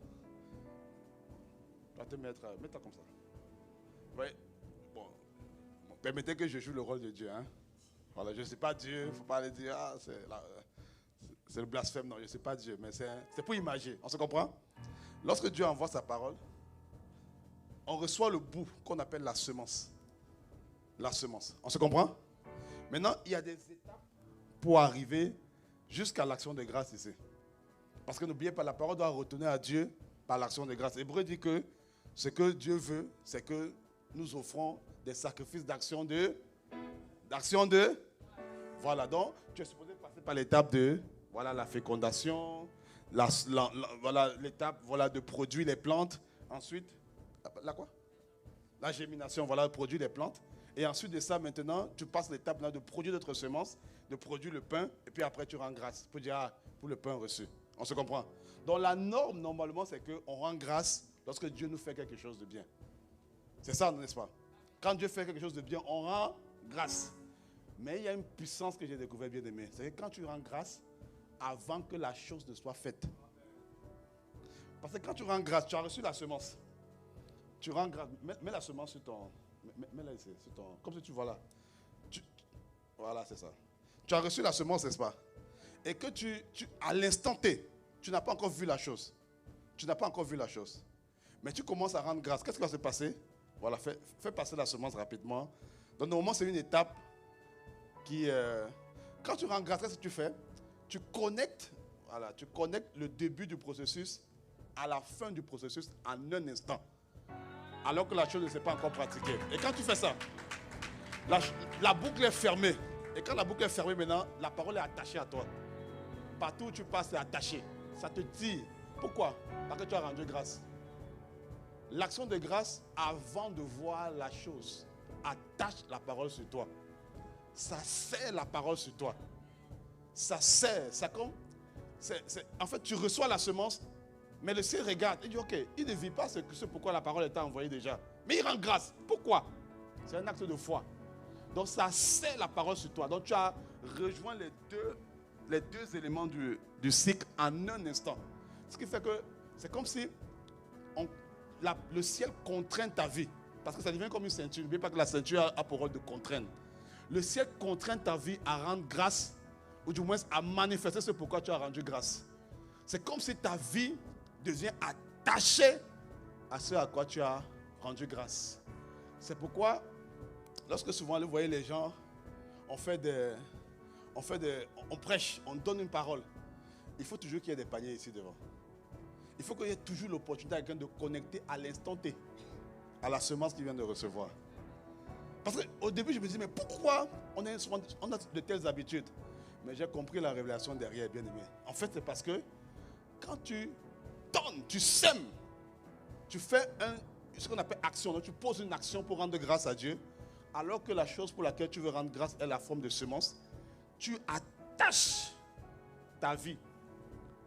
tu vas te mets-toi comme ça. Vous voyez? Bon, permettez que je joue le rôle de Dieu. Hein? Voilà, je ne suis pas Dieu, il ne faut pas aller dire, c'est le blasphème. Non, je ne suis pas Dieu, mais c'est pour imaginer. On se comprend? Lorsque Dieu envoie sa parole, on reçoit le bout qu'on appelle la semence. La semence. On se comprend? Maintenant, il y a des étapes pour arriver jusqu'à l'action de grâce ici. Parce que n'oubliez pas, la parole doit retourner à Dieu par l'action de grâce. Hébreu dit que ce que Dieu veut, c'est que nous offrons des sacrifices d'action de... Voilà, donc tu es supposé passer par l'étape de... Voilà, la fécondation, voilà, l'étape de produire les plantes. Ensuite... La germination, voilà, produire les plantes. Et ensuite de ça, maintenant, tu passes l'étape de produire d'autres semences, de produire le pain, et puis après tu rends grâce pour dire, pour le pain reçu. On se comprend? Donc la norme, normalement, c'est qu'on rend grâce lorsque Dieu nous fait quelque chose de bien. C'est ça, n'est-ce pas? Quand Dieu fait quelque chose de bien, on rend grâce. Mais il y a une puissance que j'ai découvert, bien aimé. C'est que quand tu rends grâce, avant que la chose ne soit faite. Parce que quand tu rends grâce, tu as reçu la semence. Tu rends grâce. Mets la semence sur ton... Mets-la ici, sur ton... Comme si tu vois là. Voilà, c'est ça. Tu as reçu la semence, n'est-ce pas? Et que à l'instant T, tu n'as pas encore vu la chose. Tu n'as pas encore vu la chose. Mais tu commences à rendre grâce. Qu'est-ce qui va se passer? Voilà, fais passer la semence rapidement. Donc, normalement, c'est une étape qui... quand tu rends grâce, qu'est-ce que tu fais? Tu connectes le début du processus à la fin du processus en un instant. Alors que la chose ne s'est pas encore pratiquée. Et quand tu fais ça, la boucle est fermée. Et quand la boucle est fermée maintenant, la parole est attachée à toi. Partout où tu passes, c'est attaché. Ça te tire. Pourquoi? Parce que tu as rendu grâce. L'action de grâce, avant de voir la chose, attache la parole sur toi. Ça serre la parole sur toi. Ça serre. Ça comme, en fait, tu reçois la semence, mais le ciel regarde. Il dit, ok, il ne vit pas ce pourquoi la parole est envoyée déjà. Mais il rend grâce. Pourquoi? C'est un acte de foi. Donc ça serre la parole sur toi. Donc tu as rejoint les deux éléments du cycle en un instant. Ce qui fait que c'est comme si le ciel contraint ta vie. Parce que ça devient comme une ceinture. N'oubliez pas que la ceinture a pour rôle de contraindre. Le ciel contraint ta vie à rendre grâce, ou du moins à manifester ce pourquoi tu as rendu grâce. C'est comme si ta vie devient attachée à ce à quoi tu as rendu grâce. C'est pourquoi, lorsque souvent vous voyez les gens, on prêche, on donne une parole. Il faut toujours qu'il y ait des paniers ici devant. Il faut qu'il y ait toujours l'opportunité à quelqu'un de connecter à l'instant T à la semence qu'il vient de recevoir. Parce qu'au début, je me disais, mais pourquoi on a de telles habitudes? Mais j'ai compris la révélation derrière, bien aimé. En fait, c'est parce que quand tu donnes, tu sèmes, tu fais ce qu'on appelle action. Donc, tu poses une action pour rendre grâce à Dieu, alors que la chose pour laquelle tu veux rendre grâce est la forme de semence. Tu attaches ta vie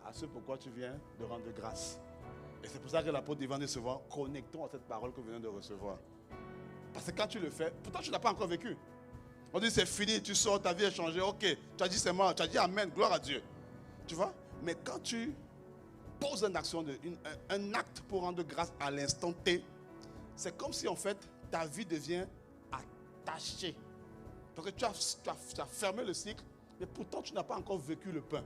à ce pourquoi tu viens de rendre grâce. Et c'est pour ça que l'apôtre Ivan dit souvent, connectons à cette parole que vous venez de recevoir. Parce que quand tu le fais, pourtant tu n'as pas encore vécu. On dit c'est fini, tu sors, ta vie est changée, ok. Tu as dit c'est moi, tu as dit amen, gloire à Dieu. Tu vois? Mais quand tu poses une action, un acte pour rendre grâce à l'instant T, c'est comme si en fait ta vie devient attachée. Donc tu as fermé le cycle, mais pourtant tu n'as pas encore vécu le pain.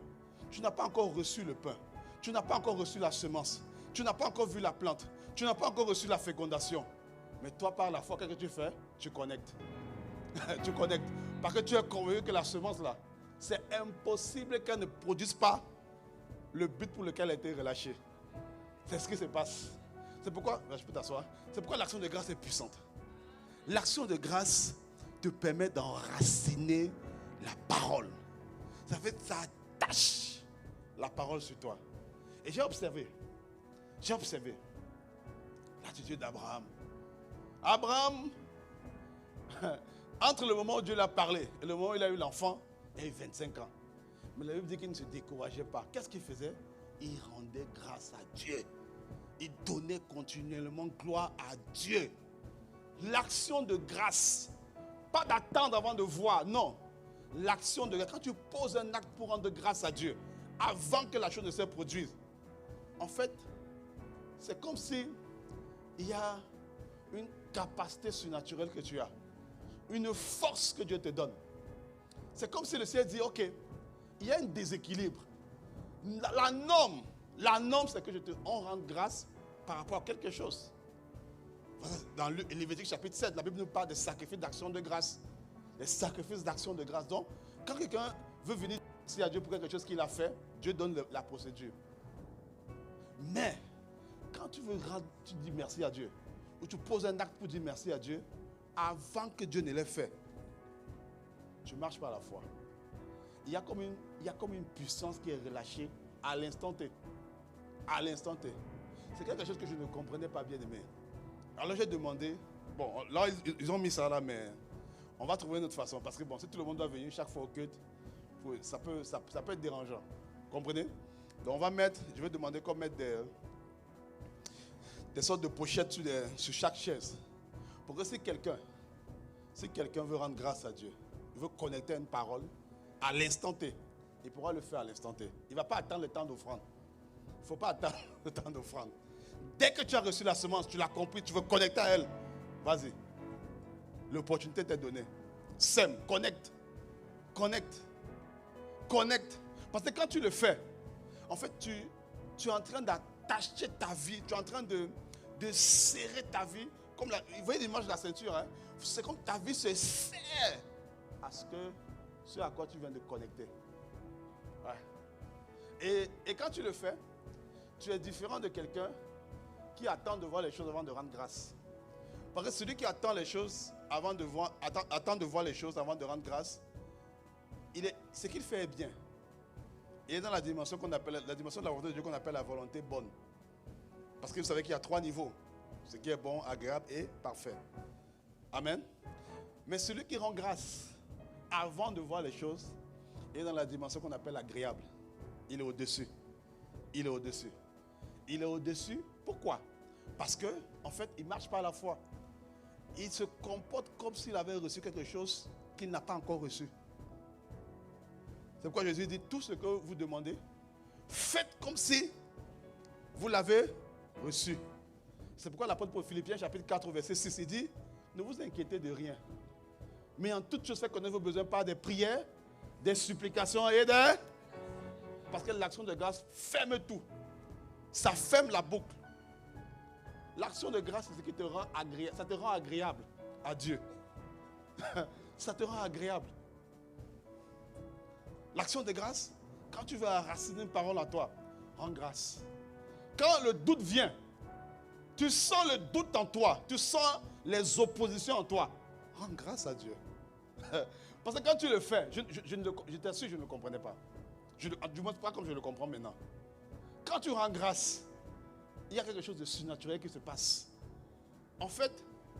Tu n'as pas encore reçu le pain. Tu n'as pas encore reçu la semence. Tu n'as pas encore vu la plante. Tu n'as pas encore reçu la fécondation. Mais toi, par la foi, qu'est-ce que tu fais? Tu connectes. Tu connectes. Parce que tu es convaincu que la semence là, c'est impossible qu'elle ne produise pas le but pour lequel elle a été relâchée. C'est ce qui se passe. C'est pourquoi, je peux t'asseoir. C'est pourquoi l'action de grâce est puissante. L'action de grâce te permet d'enraciner la parole. Ça fait, ça attache la parole sur toi. Et j'ai observé l'attitude d'Abraham. Abraham, entre le moment où Dieu l'a parlé et le moment où il a eu l'enfant, il a eu 25 ans. Mais la Bible dit qu'il ne se décourageait pas. Qu'est-ce qu'il faisait? Il rendait grâce à Dieu. Il donnait continuellement gloire à Dieu. L'action de grâce, pas d'attendre avant de voir, non. L'action de grâce, quand tu poses un acte pour rendre grâce à Dieu, avant que la chose ne se produise, en fait, c'est comme si il y a une capacité surnaturelle que tu as, une force que Dieu te donne. C'est comme si le ciel dit, ok, il y a un déséquilibre. La norme, c'est que on rende grâce par rapport à quelque chose. Dans Lévitique chapitre 7, la Bible nous parle des sacrifices d'action de grâce. Les sacrifices d'action de grâce. Donc, quand quelqu'un veut venir merci à Dieu pour quelque chose qu'il a fait, Dieu donne la procédure. Mais, quand tu dis merci à Dieu, ou tu poses un acte pour dire merci à Dieu, avant que Dieu ne l'ait fait, tu marches par la foi. Il y a comme une puissance qui est relâchée à l'instant T. À l'instant T. C'est quelque chose que je ne comprenais pas bien aimé. Alors j'ai demandé, bon, là ils ont mis ça là, mais on va trouver une autre façon. Parce que bon, si tout le monde doit venir chaque fois au culte, ça peut être dérangeant. Comprenez? Donc on va mettre, je vais demander qu'on mette des sortes de pochettes sur chaque chaise. Pour que si quelqu'un veut rendre grâce à Dieu, il veut connecter à une parole, à l'instant T, il pourra le faire à l'instant T. Il ne va pas attendre le temps d'offrande. Il ne faut pas attendre le temps d'offrande. Dès que tu as reçu la semence, tu l'as compris, tu veux connecter à elle, vas-y. L'opportunité t'est donnée. Sème, connecte. Parce que quand tu le fais, en fait, tu es en train d'attacher ta vie, tu es en train de serrer ta vie. Vous voyez l'image de la ceinture, hein? C'est comme ta vie se serre à ce à quoi tu viens de connecter. Ouais. Et quand tu le fais, tu es différent de quelqu'un qui attend de voir les choses avant de rendre grâce. Parce que celui qui attend les choses attend de voir les choses avant de rendre grâce, ce qu'il fait est bien. Il est dans la dimension de la volonté de Dieu qu'on appelle la volonté bonne. Parce que vous savez qu'il y a 3 niveaux. Ce qui est bon, agréable et parfait. Amen. Mais celui qui rend grâce avant de voir les choses est dans la dimension qu'on appelle agréable. Il est au-dessus. Il est au-dessus. Pourquoi? Parce que, en fait, il ne marche pas à la foi. Il se comporte comme s'il avait reçu quelque chose qu'il n'a pas encore reçu. C'est pourquoi Jésus dit, tout ce que vous demandez, faites comme si vous l'avez reçu. C'est pourquoi l'apôtre Paul Philippiens chapitre 4 verset 6, il dit, ne vous inquiétez de rien. Mais en toute chose, faites connaître vos besoins par des prières, des supplications et des... Parce que l'action de grâce ferme tout. Ça ferme la boucle. L'action de grâce, c'est ce qui te rend agréable. Ça te rend agréable à Dieu. Ça te rend agréable. L'action de grâce, quand tu veux enraciner une parole à toi, rends grâce. Quand le doute vient, tu sens le doute en toi, tu sens les oppositions en toi, rends grâce à Dieu. Parce que quand tu le fais, je t'assure, je ne le comprenais pas. Du moins pas comme je le comprends maintenant. Quand tu rends grâce, il y a quelque chose de surnaturel qui se passe. En fait,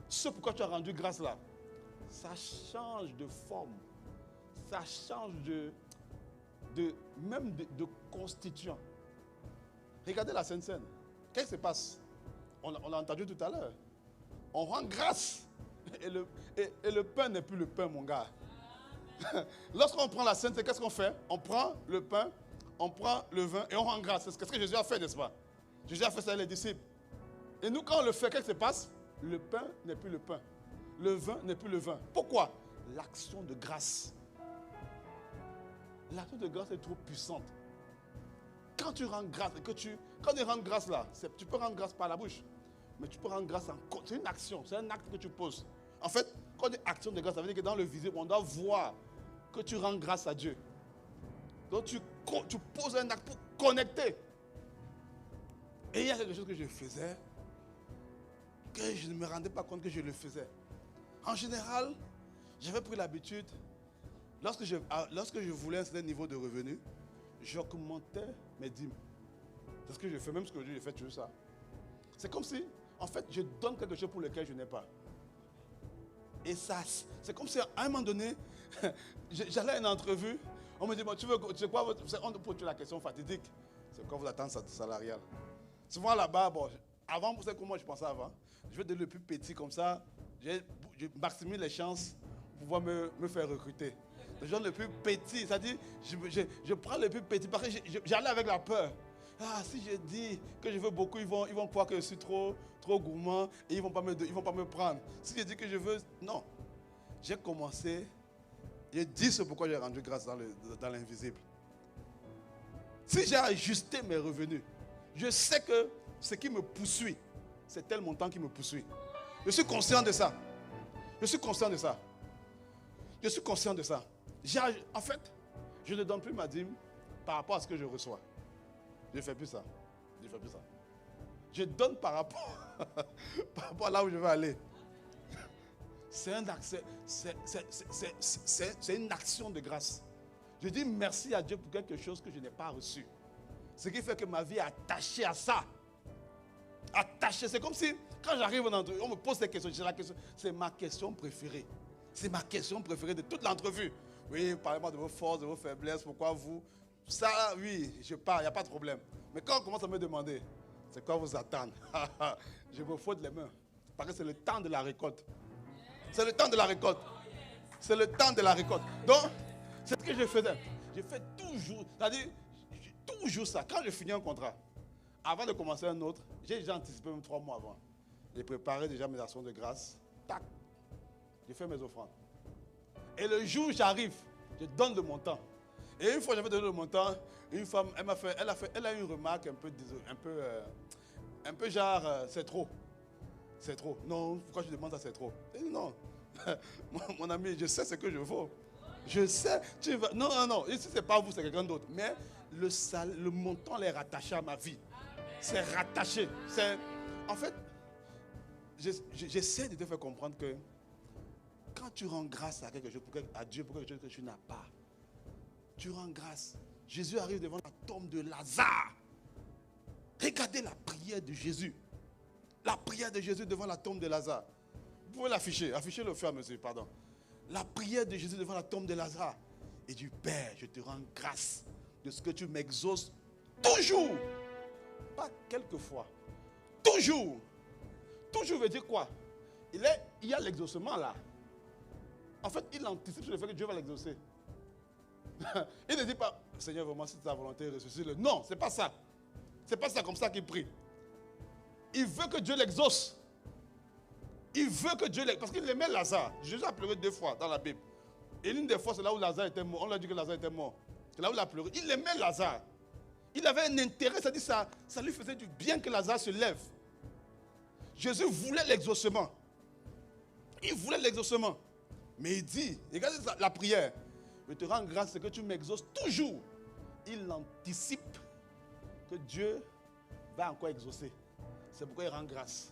ce pourquoi tu as rendu grâce là, ça change de forme. Ça change même de constituant. Regardez la Sainte Seine. Qu'est-ce qui se passe? On l'a entendu tout à l'heure. On rend grâce. Et le pain n'est plus le pain, mon gars. Lorsqu'on prend la Sainte Seine, qu'est-ce qu'on fait? On prend le pain, on prend le vin et on rend grâce. C'est ce que Jésus a fait, n'est-ce pas? Jésus a fait ça avec les disciples. Et nous, quand on le fait, qu'est-ce qui se passe? Le pain n'est plus le pain. Le vin n'est plus le vin. Pourquoi? L'action de grâce. L'action de grâce est trop puissante. Quand tu rends grâce, quand tu rends grâce là, tu peux rendre grâce par la bouche, mais tu peux rendre grâce c'est une action, c'est un acte que tu poses. En fait, quand on dit action de grâce, ça veut dire que dans le visible, on doit voir que tu rends grâce à Dieu. Donc tu poses un acte pour connecter. Et il y a quelque chose que je faisais, que je ne me rendais pas compte que je le faisais. En général, j'avais pris l'habitude, lorsque je voulais un certain niveau de revenu, j'augmentais mes dîmes. C'est ce que je fais, même ce que je fais toujours ça. C'est comme si, en fait, je donne quelque chose pour lequel je n'ai pas. Et ça, c'est comme si, à un moment donné, j'allais à une entrevue, on me dit, bon, tu sais quoi, on te pose la question fatidique. C'est quoi vos attentes salariales? Souvent là-bas, bon, avant, vous savez comment je pensais avant? Je vais donner le plus petit comme ça, je maximise les chances pour pouvoir me faire recruter. Le genre le plus petit, c'est-à-dire, je prends le plus petit parce que j'allais avec la peur. Ah, si je dis que je veux beaucoup, ils vont croire que je suis trop gourmand et ils vont pas me prendre. Si je dis que je veux, non. J'ai commencé, j'ai dit ce pourquoi j'ai rendu grâce dans l'invisible. Si j'ai ajusté mes revenus, je sais que ce qui me poursuit, c'est tel montant qui me poursuit. Je suis conscient de ça. Je suis conscient de ça. En fait, je ne donne plus ma dîme par rapport à ce que je reçois. Je ne fais plus ça. Je donne par rapport à là où je veux aller. C'est une action de grâce. Je dis merci à Dieu pour quelque chose que je n'ai pas reçu. Ce qui fait que ma vie est attachée à ça. Attachée. C'est comme si, quand j'arrive en entrevue, on me pose des questions. C'est ma question préférée. C'est ma question préférée de toute l'entrevue. Oui, parlez-moi de vos forces, de vos faiblesses. Pourquoi vous? Ça, oui, je pars, il n'y a pas de problème. Mais quand on commence à me demander, c'est quoi vous attendre? Je me frotte les mains. Parce que c'est le temps de la récolte. C'est le temps de la récolte. C'est le temps de la récolte. Donc, c'est ce que je faisais. Je fais toujours, c'est-à-dire, toujours ça. Quand je finis un contrat, avant de commencer un autre, j'ai déjà anticipé même 3 mois avant. J'ai préparé déjà mes actions de grâce. Tac. Je fais mes offrandes. Et le jour où j'arrive, je donne le montant. Et une fois que j'avais donné le montant, une femme, elle a eu une remarque un peu genre, c'est trop. C'est trop. Non, pourquoi je demande ça, c'est trop? Je dis non. Mon ami, je sais ce que je vaux. Je sais. Tu vas... Non. Ici, ce n'est pas vous, c'est quelqu'un d'autre. Mais le montant est rattaché à ma vie. C'est rattaché. En fait, j'essaie de te faire comprendre que quand tu rends grâce à quelque chose, à Dieu pour quelque chose que tu n'as pas, tu rends grâce. Jésus arrive devant la tombe de Lazare. Regardez la prière de Jésus. La prière de Jésus devant la tombe de Lazare. Vous pouvez l'afficher. Affichez-le au fur et à mesure, pardon. La prière de Jésus devant la tombe de Lazare. Et du Père, je te rends grâce de ce que tu m'exauces toujours. Pas quelquefois. Toujours. Toujours veut dire quoi? Il y a l'exaucement là. En fait, il anticipe sur le fait que Dieu va l'exaucer. Il ne dit pas, Seigneur, vraiment, si c'est ta volonté, ressuscite-le. Non, c'est pas ça. C'est pas ça comme ça qu'il prie. Il veut que Dieu l'exauce. Il veut que Dieu l'exauce. Parce qu'il aimait Lazare. Jésus a pleuré 2 fois dans la Bible. Et l'une des fois, c'est là où Lazare était mort. On lui a dit que Lazare était mort. C'est là où il a pleuré. Il aimait Lazare. Il avait un intérêt, c'est-à-dire ça lui faisait du bien que Lazare se lève. Jésus voulait l'exaucement. Il voulait l'exaucement. Mais il dit, regardez la prière. Je te rends grâce que tu m'exauces toujours. Il anticipe que Dieu va encore exaucer. C'est pourquoi il rend grâce.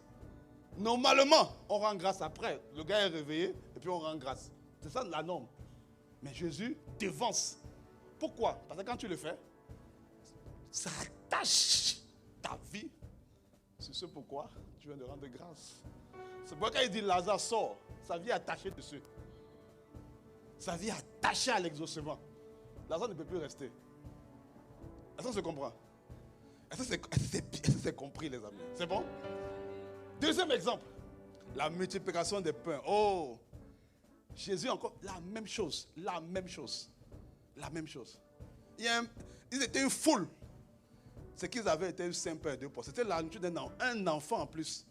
Normalement, on rend grâce après. Le gars est réveillé et puis on rend grâce. C'est ça la norme. Mais Jésus dévance. Pourquoi? Parce que quand tu le fais, ça attache ta vie. C'est ce pourquoi tu viens de rendre grâce. C'est pourquoi quand il dit Lazare sort, sa vie est attachée dessus. Sa vie est attachée à l'exaucement. Lazare ne peut plus rester. Est-ce qu'on se comprend? Est-ce que c'est compris, les amis? C'est bon? Deuxième exemple. La multiplication des pains. Oh! Jésus encore, la même chose. La même chose. La même chose. Ils étaient une foule. Ce qu'ils avaient était un simple pain de 2 poissons. C'était la nourriture d'un enfant en plus.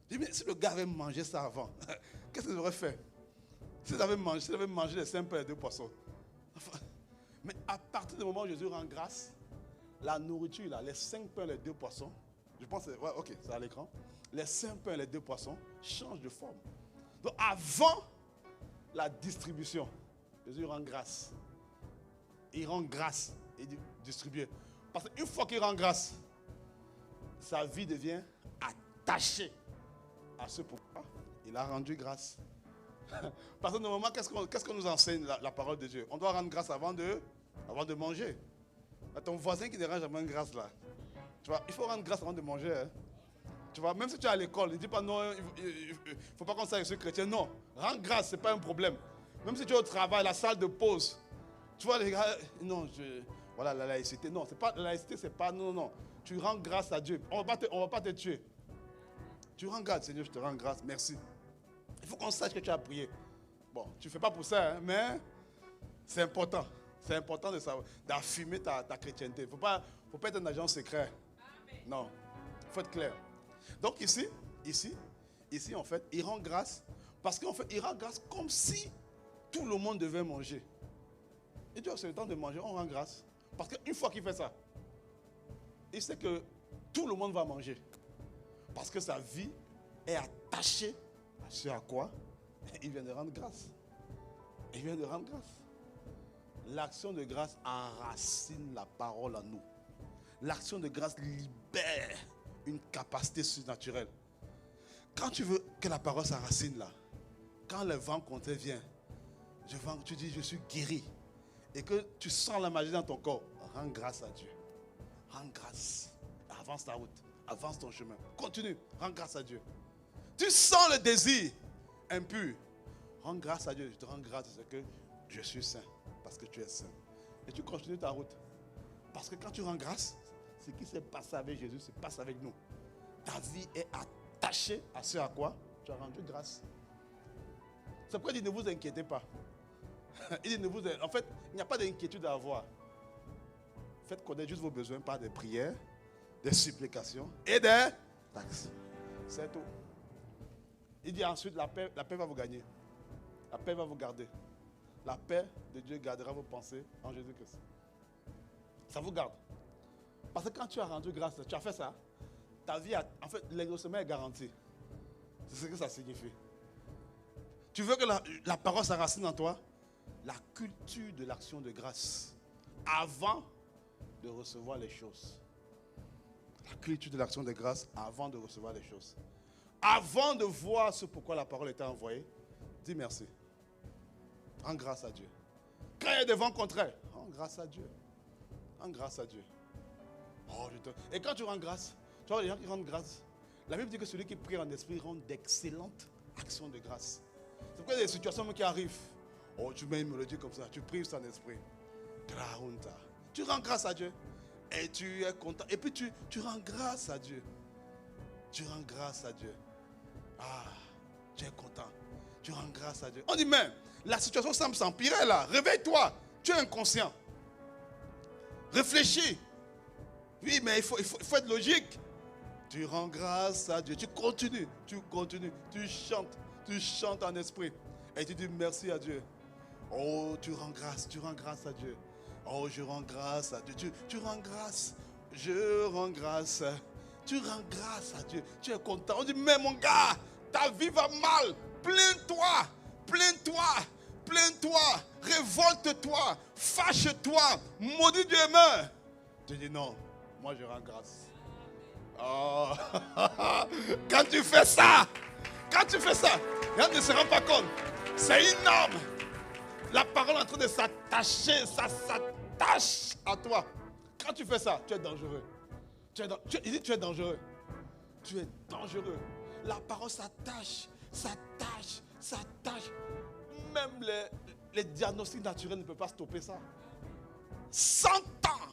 Je dis, mais si le gars avait mangé ça avant, qu'est-ce qu'il aurait fait? S'il avait mangé les 5 pains et 2 poissons. Enfin, mais à partir du moment où Jésus rend grâce, la nourriture, là, les 5 pains et les 2 poissons, je pense, ouais, ok, c'est à l'écran. Les 5 pains et les 2 poissons changent de forme. Donc avant la distribution, Jésus rend grâce. Il rend grâce et distribue. Parce qu'une fois qu'il rend grâce, sa vie devient attachée à ce pourquoi il a rendu grâce. Parce que normalement, qu'est-ce qu'on nous enseigne la parole de Dieu? On doit rendre grâce avant de manger. Ton voisin qui dérange avant grâce là. Tu vois, il faut rendre grâce avant de manger. Hein. Tu vois, même si tu es à l'école, ne dis pas non, il ne faut pas qu'on sache que je suis chrétien. Non, rends grâce, ce n'est pas un problème. Même si tu es au travail, la salle de pause. Tu vois, les gars, non, voilà, la laïcité. Non, c'est pas, la laïcité, c'est pas, non. Tu rends grâce à Dieu. On ne va pas te tuer. Tu rends grâce, Seigneur, je te rends grâce, merci. Il faut qu'on sache que tu as prié. Bon, tu ne fais pas pour ça, hein, mais c'est important. C'est important de savoir, d'affirmer ta chrétienté. Il ne faut pas être un agent secret. Amen. Non, il faut être clair. Donc ici, en fait, il rend grâce. Parce qu'en fait, il rend grâce comme si tout le monde devait manger. Et Dieu, c'est le temps de manger, on rend grâce. Parce qu'une fois qu'il fait ça, il sait que tout le monde va manger. Parce que sa vie est attachée à ce à quoi il vient de rendre grâce. Il vient de rendre grâce. L'action de grâce enracine la parole en nous. L'action de grâce libère une capacité surnaturelle. Quand tu veux que la parole s'enracine là, quand le vent contre vient, tu dis je suis guéri. Et que tu sens la magie dans ton corps, rends grâce à Dieu. Rends grâce. Avance ta route. Avance ton chemin. Continue. Rends grâce à Dieu. Tu sens le désir impur. Rends grâce à Dieu. Je te rends grâce parce que je suis saint. Parce que tu es saint. Et tu continues ta route. Parce que quand tu rends grâce, ce qui s'est passé avec Jésus se passe avec nous. Ta vie est attachée à ce à quoi tu as rendu grâce. C'est pourquoi il dit ne vous inquiétez pas. Il dit en fait, il n'y a pas d'inquiétude à avoir. Faites connaître juste vos besoins par des prières, des supplications et des taxes. C'est tout. Il dit ensuite la paix va vous gagner. La paix va vous garder. La paix de Dieu gardera vos pensées en Jésus-Christ. Ça vous garde. Parce que quand tu as rendu grâce, tu as fait ça, ta vie, en fait, l'exaucement est garanti. C'est ce que ça signifie. Tu veux que la parole s'enracine en toi? La culture de l'action de grâce avant de recevoir les choses. La culture de l'action de grâce avant de recevoir les choses. Avant de voir ce pourquoi la parole était envoyée, dis merci. Rends grâce à Dieu. Quand il y a des vents contraires, rends grâce à Dieu. Rends grâce à Dieu. Et quand tu rends grâce, tu vois les gens qui rendent grâce. La Bible dit que celui qui prie en esprit rend d'excellentes actions de grâce. C'est pourquoi il y a des situations qui arrivent. Oh, tu mets une mélodie comme ça, tu pries en esprit. Tu rends grâce à Dieu. Et tu es content. Et puis tu rends grâce à Dieu. Tu rends grâce à Dieu. Ah, tu es content. Tu rends grâce à Dieu. On dit, mais la situation semble s'empirer là. Réveille-toi. Tu es inconscient. Réfléchis. Oui, mais il faut être logique. Tu rends grâce à Dieu. Tu continues. Tu chantes en esprit. Et tu dis merci à Dieu. Oh, tu rends grâce à Dieu. Oh, je rends grâce à Dieu. Tu rends grâce. Je rends grâce. Tu rends grâce à Dieu. Tu es content. On dit, mais mon gars, ta vie va mal. Plains-toi. Révolte-toi. Fâche-toi. Maudit Dieu et meurs. Tu dis non. Moi, je rends grâce. Oh. Quand tu fais ça, on ne se rend pas compte. C'est énorme. La parole est en train de s'attacher, ça s'attache à toi. Quand tu fais ça, tu es dangereux. Il dit tu es dangereux. Tu es dangereux. La parole s'attache. Même les diagnostics naturels ne peuvent pas stopper ça. 100 ans,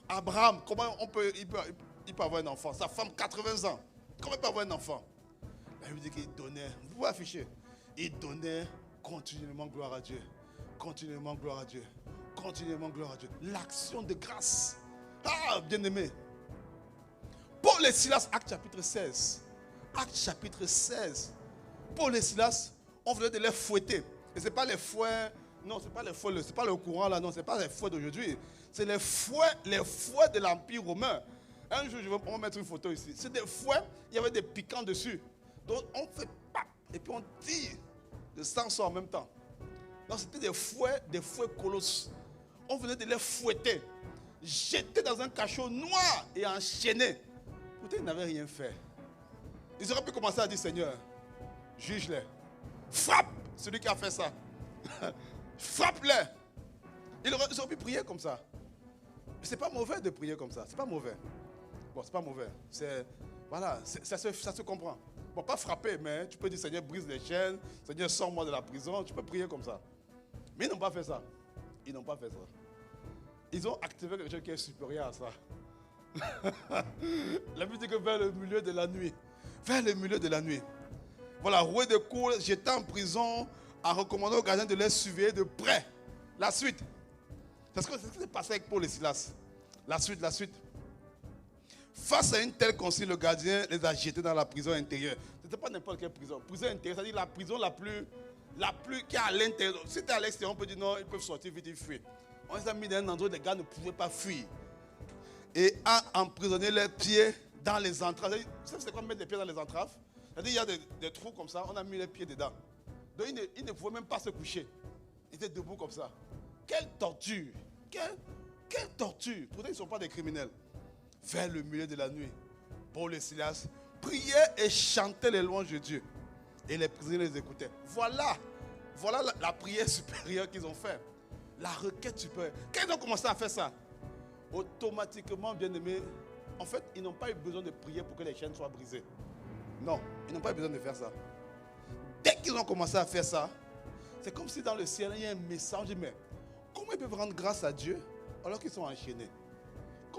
Abraham, comment il peut avoir un enfant? Sa femme, 80 ans. Comment il peut avoir un enfant? La Bible dit qu'il donnait, vous pouvez afficher, il donnait continuellement gloire à Dieu. Continuellement gloire à Dieu. L'action de grâce. Ah, bien-aimé. Paul et Silas, Actes chapitre 16. Paul et Silas, on venait de les fouetter. Et ce n'est pas les fouets, non, ce n'est pas les fouets, c'est pas le courant là, non, ce n'est pas les fouets d'aujourd'hui. C'est les fouets de l'Empire romain. Un jour, on va mettre une photo ici. C'est des fouets, il y avait des piquants dessus. Donc on fait pap, et puis on tire. Le sang sort en même temps. Donc c'était des fouets colosses. On venait de les fouetter, jeter dans un cachot noir et enchaîner. Pourtant, ils n'avaient rien fait. Ils auraient pu commencer à dire, Seigneur, juge-les. Frappe celui qui a fait ça. Frappe-les. Ils auraient pu prier comme ça. Mais c'est pas mauvais de prier comme ça. C'est pas mauvais. Bon, c'est pas mauvais. Voilà, ça se comprend. Bon, pas frapper, mais tu peux dire, Seigneur, brise les chaînes. Seigneur, sors-moi de la prison. Tu peux prier comme ça. Mais ils n'ont pas fait ça. Ils ont activé quelque chose qui est supérieur à ça. La Bible dit que vers le milieu de la nuit. Voilà, roué de coups, j'étais en prison en recommandant aux gardiens de les surveiller de près. La suite. C'est ce qui s'est passé avec Paul et Silas. La suite. Face à une telle consigne, le gardien les a jetés dans la prison intérieure. Ce n'était pas n'importe quelle prison. Prison intérieure, c'est-à-dire la prison la plus qui est à l'intérieur. Si tu es à l'extérieur, on peut dire non, ils peuvent sortir vite, ils fuient. On les a mis dans un endroit où les gars ne pouvaient pas fuir. Et a emprisonné leurs pieds dans les entraves. Vous savez c'est quoi mettre les pieds dans les entraves? C'est-à-dire il y a des trous comme ça, on a mis les pieds dedans. Donc ils ne pouvaient même pas se coucher. Ils étaient debout comme ça. Quelle torture! Quelle torture! Pourtant ils ne sont pas des criminels. Vers le milieu de la nuit, Paul et Silas priaient et chantaient les louanges de Dieu. Et les prisonniers les écoutaient. Voilà la prière supérieure qu'ils ont fait. La requête supérieure. Quand ils ont commencé à faire ça, automatiquement, bien-aimés, en fait, ils n'ont pas eu besoin de prier pour que les chaînes soient brisées. Non, ils n'ont pas eu besoin de faire ça. Dès qu'ils ont commencé à faire ça, c'est comme si dans le ciel, il y a un message. Mais comment ils peuvent rendre grâce à Dieu alors qu'ils sont enchaînés?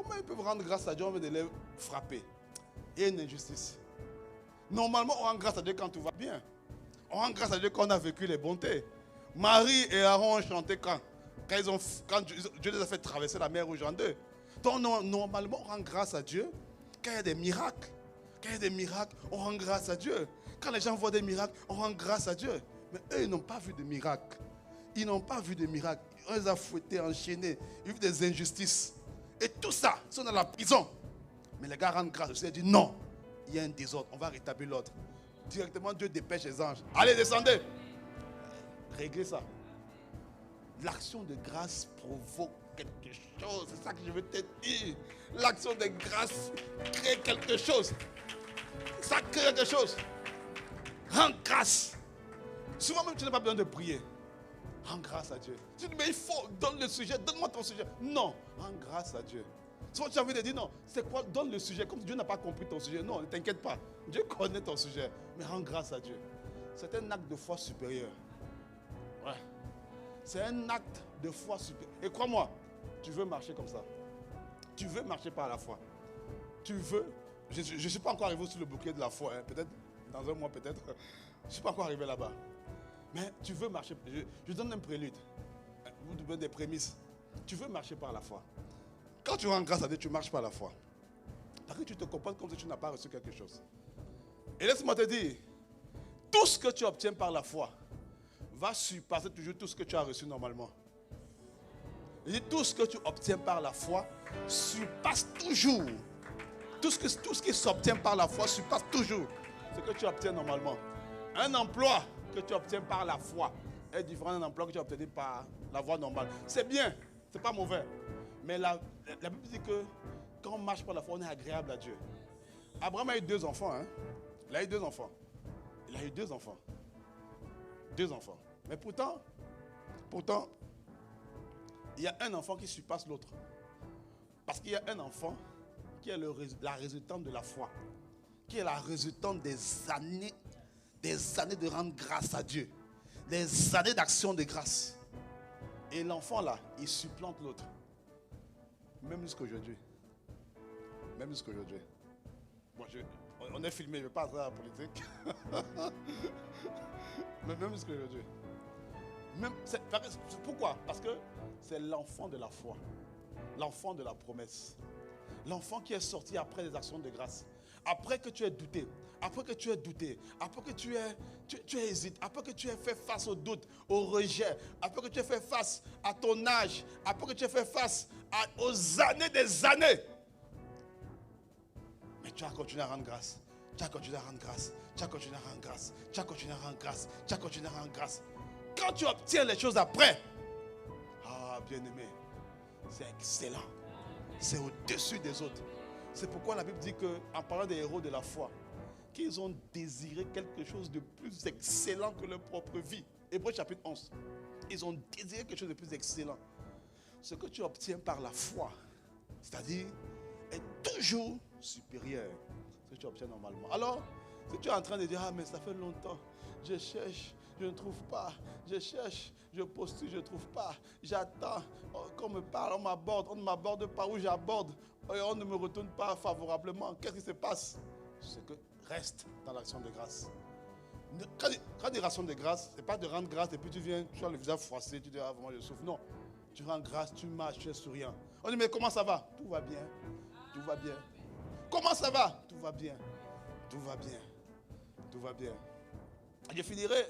comment ils peuvent rendre grâce à Dieu avec de les frapper? Il y a une injustice. Normalement, on rend grâce à Dieu quand tout va bien. On rend grâce à Dieu quand on a vécu les bontés. Marie et Aaron ont chanté quand Dieu les a fait traverser la mer Rouge en deux. Donc normalement, on rend grâce à Dieu quand il y a des miracles. Quand il y a des miracles, on rend grâce à Dieu. Quand les gens voient des miracles, on rend grâce à Dieu. Mais eux, ils n'ont pas vu de miracles. Ils n'ont pas vu de miracles. On les a fouettés, enchaînés. Ils vivent des injustices. Et tout ça, ils sont dans la prison. Mais les gars rendent grâce. Le Seigneur dit non, il y a un désordre. On va rétablir l'ordre. Directement, Dieu dépêche les anges. Allez, descendez. Réglez ça. L'action de grâce provoque quelque chose. C'est ça que je veux te dire. L'action de grâce crée quelque chose. Ça crée quelque chose. Rends grâce. Souvent même tu n'as pas besoin de prier. Rends grâce à Dieu. Tu dis mais il faut, donne le sujet, donne-moi ton sujet. Non, rends grâce à Dieu. Souvent tu as envie de dire non, c'est quoi, donne le sujet. Comme Dieu n'a pas compris ton sujet. Non, ne t'inquiète pas. Dieu connaît ton sujet. Mais rends grâce à Dieu. C'est un acte de foi supérieur. Ouais. C'est un acte de foi supérieur. Et crois-moi, tu veux marcher comme ça. Tu veux marcher par la foi. Tu veux. Je ne suis pas encore arrivé sur le bouquet de la foi. Hein. Peut-être dans un mois, peut-être. Je ne suis pas encore arrivé là-bas. Mais tu veux marcher. Je donne un prélude. Vous donnez des prémices. Tu veux marcher par la foi. Quand tu rends grâce à Dieu, tu marches par la foi. Parce que tu te comportes comme si tu n'as pas reçu quelque chose. Et laisse-moi te dire, tout ce que tu obtiens par la foi va surpasser toujours tout ce que tu as reçu normalement. Et tout ce que tu obtiens par la foi surpasse toujours. Tout ce qui s'obtient par la foi surpasse toujours ce que tu obtiens normalement. Un emploi que tu obtiens par la foi est différent d'un emploi que tu obtiens par la voie normale. C'est bien, c'est pas mauvais. Mais la Bible dit que quand on marche par la foi, on est agréable à Dieu. Abraham a eu 2 enfants. Hein? Il a eu 2 enfants. Il a eu 2 enfants. 2 enfants. Mais pourtant, il y a un enfant qui surpasse l'autre. Parce qu'il y a un enfant qui est la résultante de la foi. Qui est la résultante des années de rendre grâce à Dieu. Des années d'action de grâce. Et l'enfant là, il supplante l'autre. Même jusqu'à aujourd'hui. Même jusqu'à aujourd'hui. Bon, on est filmé, je ne vais pas entrer dans la politique. Mais même jusqu'à aujourd'hui. Pourquoi? Parce que c'est l'enfant de la foi. L'enfant de la promesse. L'enfant qui est sorti après les actions de grâce. Après que tu aies douté, après que tu aies hésité, après que tu aies fait face au doute, au rejet, après que tu aies fait face à ton âge, après que tu aies fait face aux années des années. Mais tu as continué à rendre grâce. Tu as continué à rendre grâce. Tu as continué à rendre grâce. Tu as continué à rendre grâce. Tu as continué à rendre grâce. Quand tu obtiens les choses après, bien-aimé, c'est excellent. C'est au-dessus des autres. C'est pourquoi la Bible dit qu'en parlant des héros de la foi, qu'ils ont désiré quelque chose de plus excellent que leur propre vie. Hébreux chapitre 11. Ils ont désiré quelque chose de plus excellent. Ce que tu obtiens par la foi, c'est-à-dire, est toujours supérieur à ce que tu obtiens normalement. Alors, si tu es en train de dire, mais ça fait longtemps, je cherche, je ne trouve pas, je cherche, je postule, je ne trouve pas, j'attends, qu'on me parle, on m'aborde, on ne m'aborde pas où j'aborde, on ne me retourne pas favorablement. Qu'est-ce qui se passe? C'est que reste dans l'action de grâce. Quand des actions de grâce, ce n'est pas de rendre grâce et puis tu viens, tu as le visage froissé, tu dis, vraiment je souffre. Non, tu rends grâce, tu marches, tu es souriant. On dit, mais comment ça va? Tout va bien, tout va bien. Comment ça va? Tout va bien, tout va bien, tout va bien. Je finirai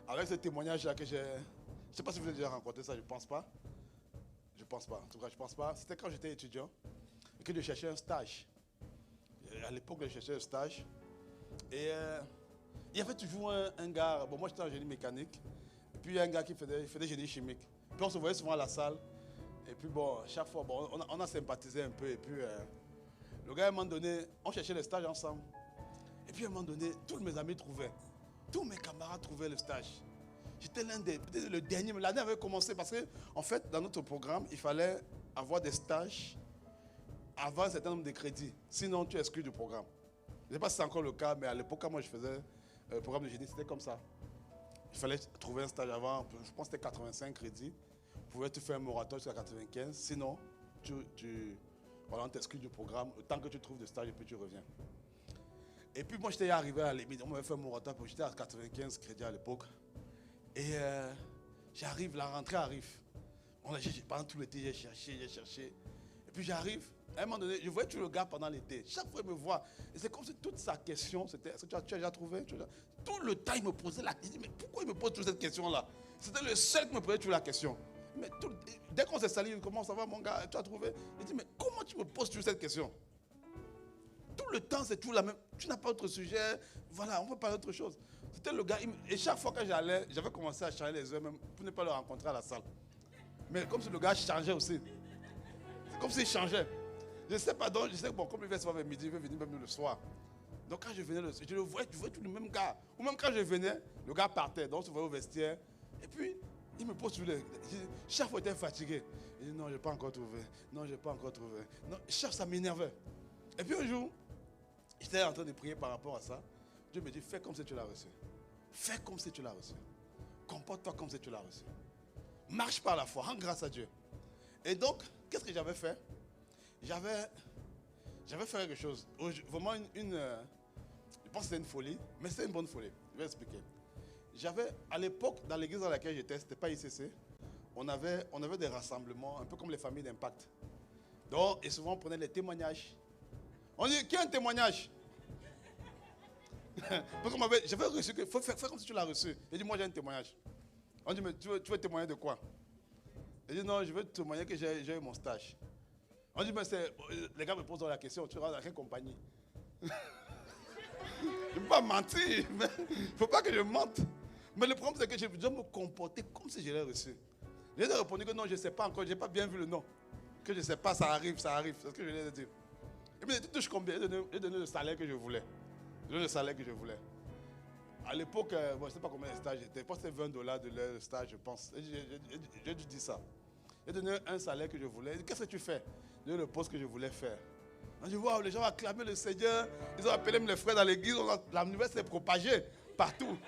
avec ce témoignage-là que j'ai. Je ne sais pas si vous avez déjà rencontré ça, je ne pense pas. Je ne pense pas. En tout cas, je ne pense pas. C'était quand j'étais étudiant et que je cherchais un stage. À l'époque, je cherchais un stage. Et il y avait toujours un gars. Bon, moi, j'étais en génie mécanique. Et puis, il y a un gars qui faisait génie chimique. Puis, on se voyait souvent à la salle. Et puis, bon, chaque fois, bon, on a sympathisé un peu. Et puis, le gars, à un moment donné, on cherchait le stage ensemble. Et puis, à un moment donné, tous mes amis trouvaient. Tous mes camarades trouvaient le stage. J'étais peut-être le dernier, mais l'année avait commencé parce que, en fait, dans notre programme, il fallait avoir des stages avant un certain nombre de crédits. Sinon, tu es exclu du programme. Je ne sais pas si c'est encore le cas, mais à l'époque, quand moi je faisais le programme de génie, c'était comme ça. Il fallait trouver un stage avant, je pense que c'était 85 crédits. Tu pouvais te faire un moratoire jusqu'à 95. Sinon, Voilà, on t'exclut du programme. Le temps que tu trouves de stage et puis tu reviens. Et puis moi, j'étais arrivé à la limite. On m'avait fait mon retard. J'étais à 95 crédits à l'époque. Et j'arrive, la rentrée arrive. Pendant tout l'été, j'ai cherché. Et puis j'arrive. À un moment donné, je voyais tout le gars pendant l'été. Chaque fois, il me voit. Et c'est comme si toute sa question, c'était, est-ce que tu as déjà trouvé? Tout le temps, il me posait la question. Mais pourquoi il me pose toute cette question-là? C'était le seul qui me posait toute la question. Mais dès qu'on s'est sali, comment ça va, mon gars? Tu as trouvé? Il dit, mais comment tu me poses toute cette question? Tout le temps, c'est toujours la même. Tu n'as pas autre sujet. Voilà, on peut parler d'autre chose. C'était le gars. Et chaque fois que j'allais, j'avais commencé à changer les heures, même pour ne pas le rencontrer à la salle. Mais comme si le gars changeait aussi. C'est comme s'il changeait. Je ne sais pas, donc je sais que bon, comme il vient souvent vers midi, il veut venir même le soir. Donc quand je venais, je le voyais, tu vois tout le même gars. Ou même quand je venais, le gars partait, donc je voyais au vestiaire. Et puis, il me pose sur les. Chaque fois, il était fatigué. Il dit non, je n'ai pas encore trouvé. Non, je n'ai pas encore trouvé. Non, chaque ça m'énervait. Et puis un jour, j'étais en train de prier par rapport à ça. Dieu me dit, fais comme si tu l'as reçu. Fais comme si tu l'as reçu. Comporte-toi comme si tu l'as reçu. Marche par la foi, rends grâce à Dieu. Et donc, qu'est-ce que j'avais fait? J'avais fait quelque chose. Vraiment je pense que c'était une folie, mais c'est une bonne folie. Je vais expliquer. À l'époque, dans l'église dans laquelle j'étais, c'était pas ICC, on avait des rassemblements, un peu comme les familles d'impact. Donc, et souvent on prenait les témoignages. On dit, qui a un témoignage? Parce que j'avais reçu, il faut faire comme si tu l'as reçu. Il dit, moi j'ai un témoignage. On dit, mais tu veux témoigner de quoi? Il dit, non, je veux témoigner que j'ai eu mon stage. On dit, mais les gars me posent la question, tu rentres dans quelle compagnie? Je ne peux pas mentir, il ne faut pas que je mente. Mais le problème, c'est que je dois me comporter comme si je l'ai reçu. J'ai répondu que non, je ne sais pas encore, je n'ai pas bien vu le nom. Que je ne sais pas, ça arrive, c'est ce que je viens de dire. Et puis, tu touches combien? J'ai donné le salaire que je voulais. J'ai donné le salaire que je voulais. À l'époque, je ne sais pas combien de stages j'étais. Je pense que c'était $20 de leur stage, je pense. J'ai dû dire ça. J'ai donné un salaire que je voulais. Qu'est-ce que tu fais? J'ai donné le poste que je voulais faire. On dit, waouh, les gens ont acclamé le Seigneur. Ils ont appelé mes frères dans l'église. La nouvelle s'est propagée partout.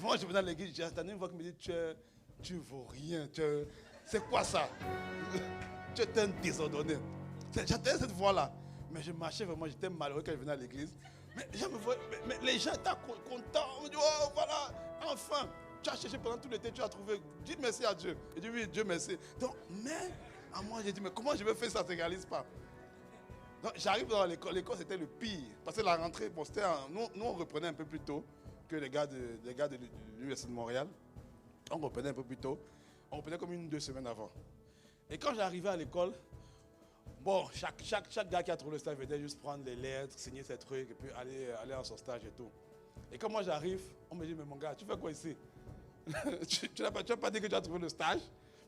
Moi, je venais dans l'église. J'ai entendu une voix qui me dit, tu ne vaux rien. C'est quoi ça? Tu es un désordonné. J'entendais cette voix-là. Mais je marchais vraiment, j'étais malheureux quand je venais à l'église. Mais les gens me voyaient, mais les gens étaient contents. On me dit, oh voilà, enfin. Tu as cherché pendant tout l'été, tu as trouvé. Dis merci à Dieu. Il dit, oui, Dieu merci. Donc, mais à moi, j'ai dit, mais comment je vais faire ça? Ça ne se réalise pas. Donc, j'arrive dans l'école. L'école, c'était le pire. Parce que la rentrée, bon, nous, on reprenait un peu plus tôt que les gars de l'Université de Montréal. On reprenait un peu plus tôt. On reprenait comme 1 ou 2 semaines avant. Et quand j'arrivais à l'école, bon, chaque gars qui a trouvé le stage venait juste prendre les lettres, signer ses trucs et puis aller à son stage et tout. Et quand moi j'arrive, on me dit, mais mon gars, tu fais quoi ici? tu n'as pas dit que tu as trouvé le stage?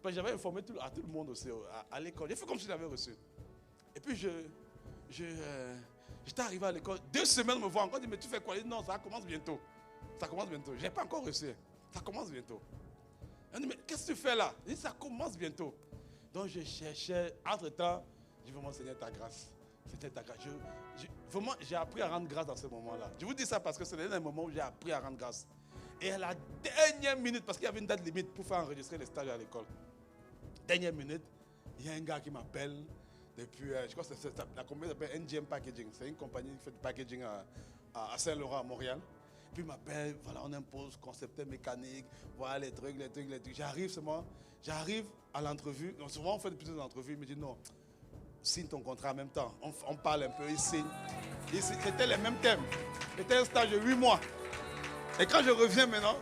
Parce que j'avais informé à tout le monde aussi à l'école. J'ai fait comme si je l'avais reçu. Et puis j'étais arrivé à l'école. 2 semaines me voient encore, dit, mais tu fais quoi? Il dit, non, ça commence bientôt. Ça commence bientôt. Je n'ai pas encore reçu. Ça commence bientôt. On dit, mais qu'est-ce que tu fais là? Il dit, ça commence bientôt. Donc je cherchais, entre-temps, j'ai vraiment, Seigneur, ta grâce. C'était ta grâce. Vraiment, j'ai appris à rendre grâce dans ce moment-là. Je vous dis ça parce que c'est le moment où j'ai appris à rendre grâce. Et à la dernière minute, parce qu'il y avait une date limite pour faire enregistrer les stages à l'école. Dernière minute, il y a un gars qui m'appelle depuis, je crois que c'est la compagnie s'appelle NGM Packaging. C'est une compagnie qui fait du packaging à Saint-Laurent, à Montréal. Puis il m'appelle, voilà, on impose concepteur mécanique, voilà les trucs. J'arrive à l'entrevue. Donc souvent on fait de petites entrevues. Il me dit non, signe ton contrat en même temps. On parle un peu, il signe. C'était les mêmes thèmes. C'était un stage de 8 mois. Et quand je reviens maintenant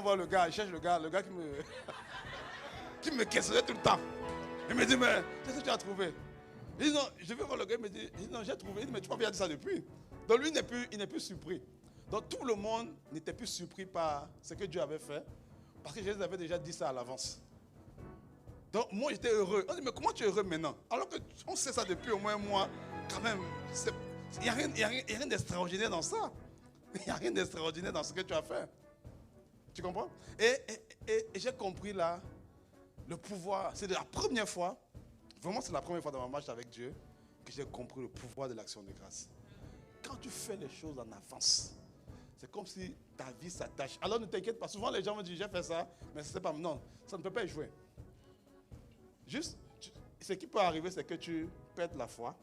voir le gars, je cherche le gars qui me questionnait tout le temps. Il me dit, mais qu'est-ce que tu as trouvé? Il dit, non, je vais voir le gars, il me dit, non, j'ai trouvé. Il dit, mais tu m'as bien dit ça depuis. Donc lui, il n'est plus surpris. Donc tout le monde n'était plus surpris par ce que Dieu avait fait, parce que je les avais déjà dit ça à l'avance. Donc moi, j'étais heureux. On dit, mais comment tu es heureux maintenant? Alors qu'on sait ça depuis au moins un mois, quand même, il n'y a rien d'extraordinaire dans ça. Il n'y a rien d'extraordinaire dans ce que tu as fait. Tu comprends? Et j'ai compris là, le pouvoir. C'est la première fois, vraiment c'est la première fois dans ma marche avec Dieu, que j'ai compris le pouvoir de l'action de grâce. Quand tu fais les choses en avance, c'est comme si ta vie s'attache. Alors ne t'inquiète pas. Souvent les gens me disent, j'ai fait ça, mais c'est pas. Non, ça ne peut pas échouer. Juste, ce qui peut arriver, c'est que tu perds la foi.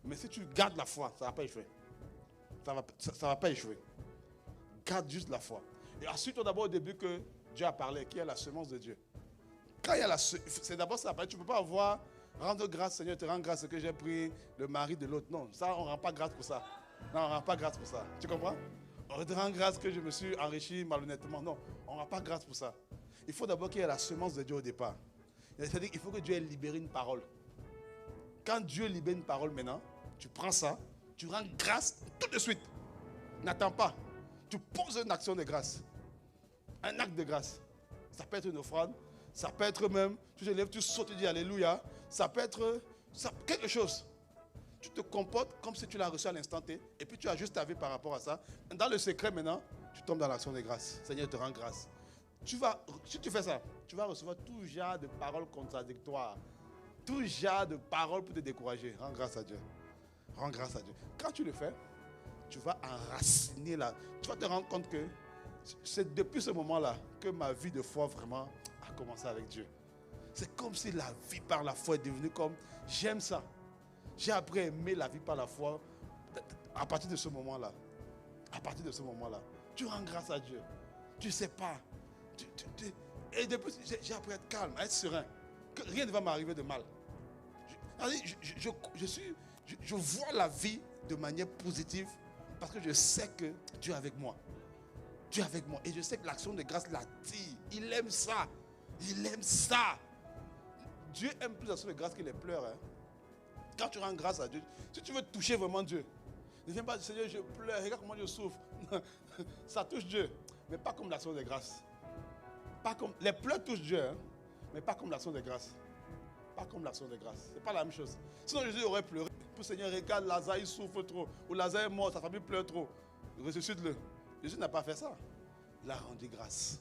Mais si tu gardes la foi, ça ne va pas échouer. Ça va pas échouer. Garde juste la foi. Et assure-toi d'abord au début que Dieu a parlé, qu'il y a la semence de Dieu. Quand il y a c'est d'abord ça. Tu ne peux pas avoir, rendre grâce, Seigneur, te rends grâce que j'ai pris le mari de l'autre. Non, ça, on ne rend pas grâce pour ça. Non, on ne rend pas grâce pour ça. Tu comprends? On te rend grâce que je me suis enrichi malhonnêtement. Non, on ne rend pas grâce pour ça. Il faut d'abord qu'il y ait la semence de Dieu au départ. C'est-à-dire qu'il faut que Dieu ait libéré une parole. Quand Dieu libère une parole maintenant, tu prends ça, tu rends grâce tout de suite. N'attends pas. Tu poses une action de grâce. Un acte de grâce. Ça peut être une offrande. Ça peut être même, tu te lèves, tu sautes, tu dis Alléluia. Ça peut être quelque chose. Tu te comportes comme si tu l'as reçu à l'instant T. Et puis tu ajustes ta vie par rapport à ça. Dans le secret maintenant, tu tombes dans l'action de grâce. Seigneur te rend grâce. Si tu fais ça, tu vas recevoir tout genre de paroles contradictoires. Tout genre de paroles pour te décourager. Rends grâce à Dieu. Rends grâce à Dieu. Quand tu le fais, tu vas enraciner là. Tu vas te rendre compte que c'est depuis ce moment-là que ma vie de foi vraiment a commencé avec Dieu. C'est comme si la vie par la foi est devenue comme, j'aime ça. J'ai appris à aimer la vie par la foi à partir de ce moment-là. À partir de ce moment-là. Tu rends grâce à Dieu. Tu ne sais pas. Et depuis, j'ai appris à être calme, à être serein. Que rien ne va m'arriver de mal. Je vois la vie de manière positive parce que je sais que Dieu est avec moi. Dieu est avec moi. Et je sais que l'action de grâce l'attire. Il aime ça. Il aime ça. Dieu aime plus l'action de grâce que les pleurs. Hein. Quand tu rends grâce à Dieu, si tu veux toucher vraiment Dieu, ne viens pas dire Seigneur, je pleure, regarde comment je souffre. Ça touche Dieu, mais pas comme l'action de grâce. Pas comme, les pleurs touchent Dieu, hein, mais pas comme l'action de grâce. Pas comme l'action de grâce. Ce n'est pas la même chose. Sinon Jésus aurait pleuré. Pour Seigneur, regarde, Lazare il souffre trop. Ou Lazare est mort, sa famille pleure trop. Ressuscite-le. Jésus n'a pas fait ça. Il a rendu grâce.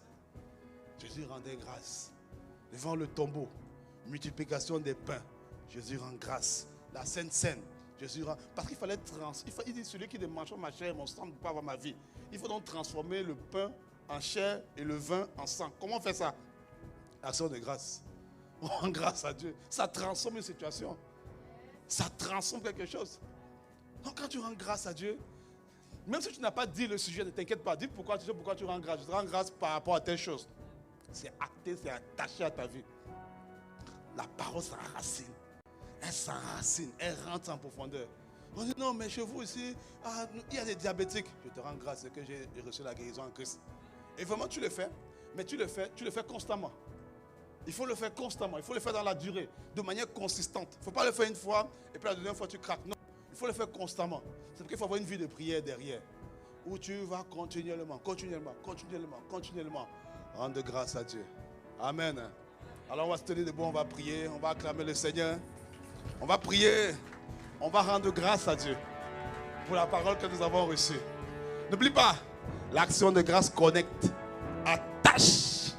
Jésus rendait grâce. Devant le tombeau, multiplication des pains. Jésus rend grâce. La Sainte Seine, Jésus rend. Parce qu'il fallait il dit celui qui ne mange pas ma chair et mon sang ne peut pas avoir ma vie. Il faut donc transformer le pain en chair et le vin en sang. Comment on fait ça? Action de grâce. On rend grâce à Dieu. Ça transforme une situation. Ça transforme quelque chose. Donc quand tu rends grâce à Dieu, même si tu n'as pas dit le sujet, ne t'inquiète pas. Dis pourquoi tu rends grâce. Je te rends grâce par rapport à telle chose. C'est acté, c'est attaché à ta vie. La parole s'enracine. Elle s'enracine, elle rentre en profondeur. On dit non, mais chez vous aussi, il y a des diabétiques. Je te rends grâce que j'ai reçu la guérison en Christ. Et vraiment, tu le fais, mais tu le fais constamment. Il faut le faire constamment, il faut le faire dans la durée, de manière consistante. Il ne faut pas le faire une fois et puis la deuxième fois tu craques. Non, il faut le faire constamment. C'est parce qu'il faut avoir une vie de prière derrière, où tu vas continuellement rendre grâce à Dieu. Amen. Alors on va se tenir debout, on va prier, on va acclamer le Seigneur. On va prier, on va rendre grâce à Dieu pour la parole que nous avons reçue. N'oublie pas, l'action de grâce connecte, attache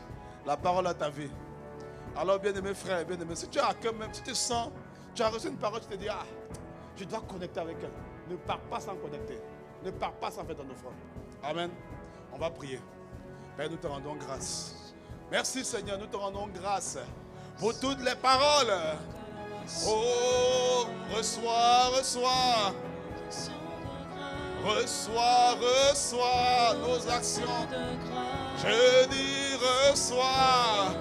la parole à ta vie. Alors bien-aimés frères, bien-aimés, si tu as à cœur même, si tu sens, tu as reçu une parole, tu te dis, je dois connecter avec elle. Ne pars pas sans connecter. Ne pars pas sans faire ton offrande. Amen. On va prier. Père, nous te rendons grâce. Merci Seigneur, nous te rendons grâce pour toutes les paroles. Oh, reçois nos actions. Je dis reçois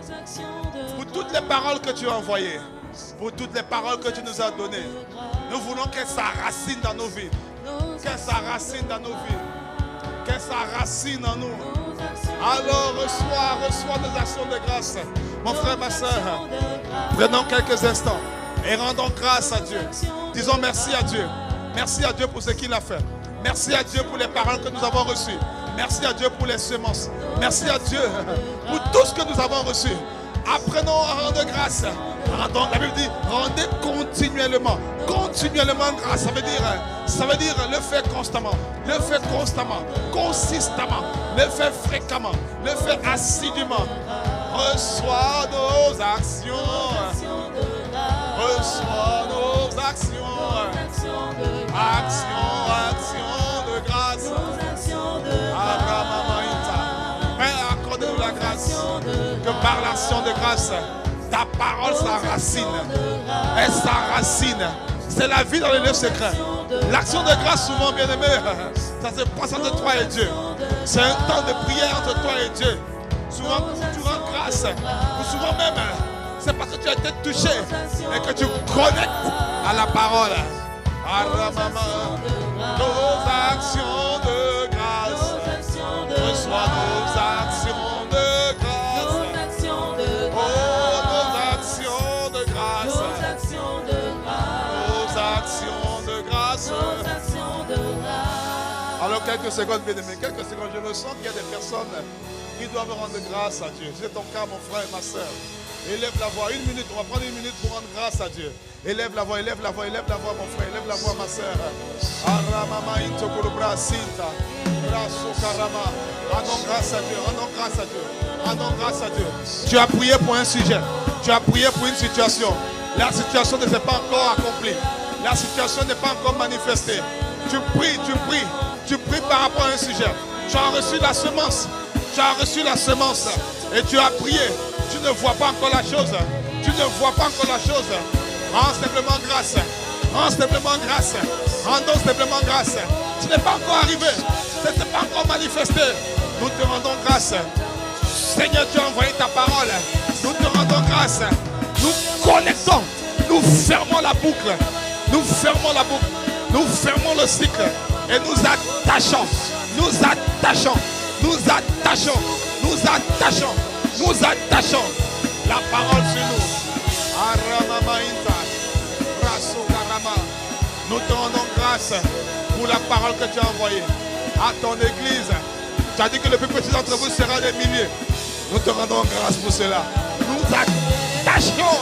pour toutes les paroles que tu as envoyées, pour toutes les paroles que tu nous as données. Nous voulons qu'elles s'enracinent dans nos vies, qu'elles s'enracinent dans nos vies, qu'elles s'enracinent en nous. Alors reçois nos actions de grâce. Mon frère, ma soeur, prenons quelques instants et rendons grâce à Dieu. Disons merci à Dieu. Merci à Dieu pour ce qu'il a fait. Merci à Dieu pour les paroles que nous avons reçues. Merci à Dieu pour les semences. Merci à Dieu pour tout ce que nous avons reçu. Apprenons à rendre grâce. La Bible dit, rendez continuellement. Continuellement grâce. Ça veut dire le faire constamment. Le faire constamment. Consistamment. Le faire fréquemment. Le faire assidûment. Reçois nos actions. Reçois nos actions. Action de grâce. Père, accorde-nous la grâce. Que par l'action de grâce, Ta parole s'enracine. Elle s'enracine. C'est la vie dans les lieux secrets. L'action de grâce, souvent, bien aimé, ça se passe entre toi et Dieu. C'est un temps de prière entre toi et Dieu. Souvent, tu rends grâce. Ou souvent même, c'est parce que tu as été touché et que tu connectes à la parole. Nos actions de grâce. Reçois nos actions de grâce. Oh, nos actions de grâce. Nos actions de grâce. Alors, quelques secondes, bien aimés, quelques secondes. Je me sens qu'il y a des personnes qui doivent rendre grâce à Dieu. C'est ton cas, mon frère et ma soeur. Élève la voix, 1 minute, on va prendre 1 minute pour rendre grâce à Dieu. Élève la voix, élève la voix, élève la voix, mon frère, élève la voix, ma soeur. Rendons grâce à Dieu, rendons grâce à Dieu, rendons grâce à Dieu. Tu as prié pour un sujet, tu as prié pour une situation. La situation ne s'est pas encore accomplie, la situation n'est pas encore manifestée. Tu pries par rapport à un sujet. Tu as reçu la semence, tu as reçu la semence et tu as prié. Tu ne vois pas encore la chose. Tu ne vois pas encore la chose. Rends simplement grâce. Rends simplement grâce. Rendons simplement grâce. Ce n'est pas encore arrivé. Ce n'est pas encore manifesté. Nous te rendons grâce. Seigneur, tu as envoyé ta parole. Nous te rendons grâce. Nous connectons. Nous fermons la boucle. Nous fermons la boucle. Nous fermons le cycle. Et nous attachons. Nous attachons. Nous attachons. Nous attachons. Nous attachons la parole sur nous. Nous te rendons grâce pour la parole que tu as envoyée à ton église. Tu as dit que le plus petit d'entre vous sera des milliers. Nous te rendons grâce pour cela. Nous attachons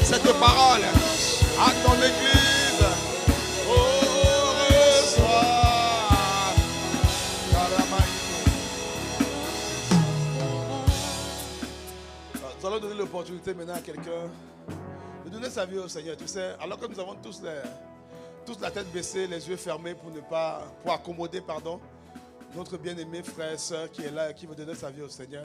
cette parole à ton église. Oh, reçois. Nous allons donner l'opportunité maintenant à quelqu'un de donner sa vie au Seigneur. Tu sais, alors que nous avons tous la tête baissée, les yeux fermés pour accommoder, notre bien-aimé frère et soeur qui est là et qui veut donner sa vie au Seigneur.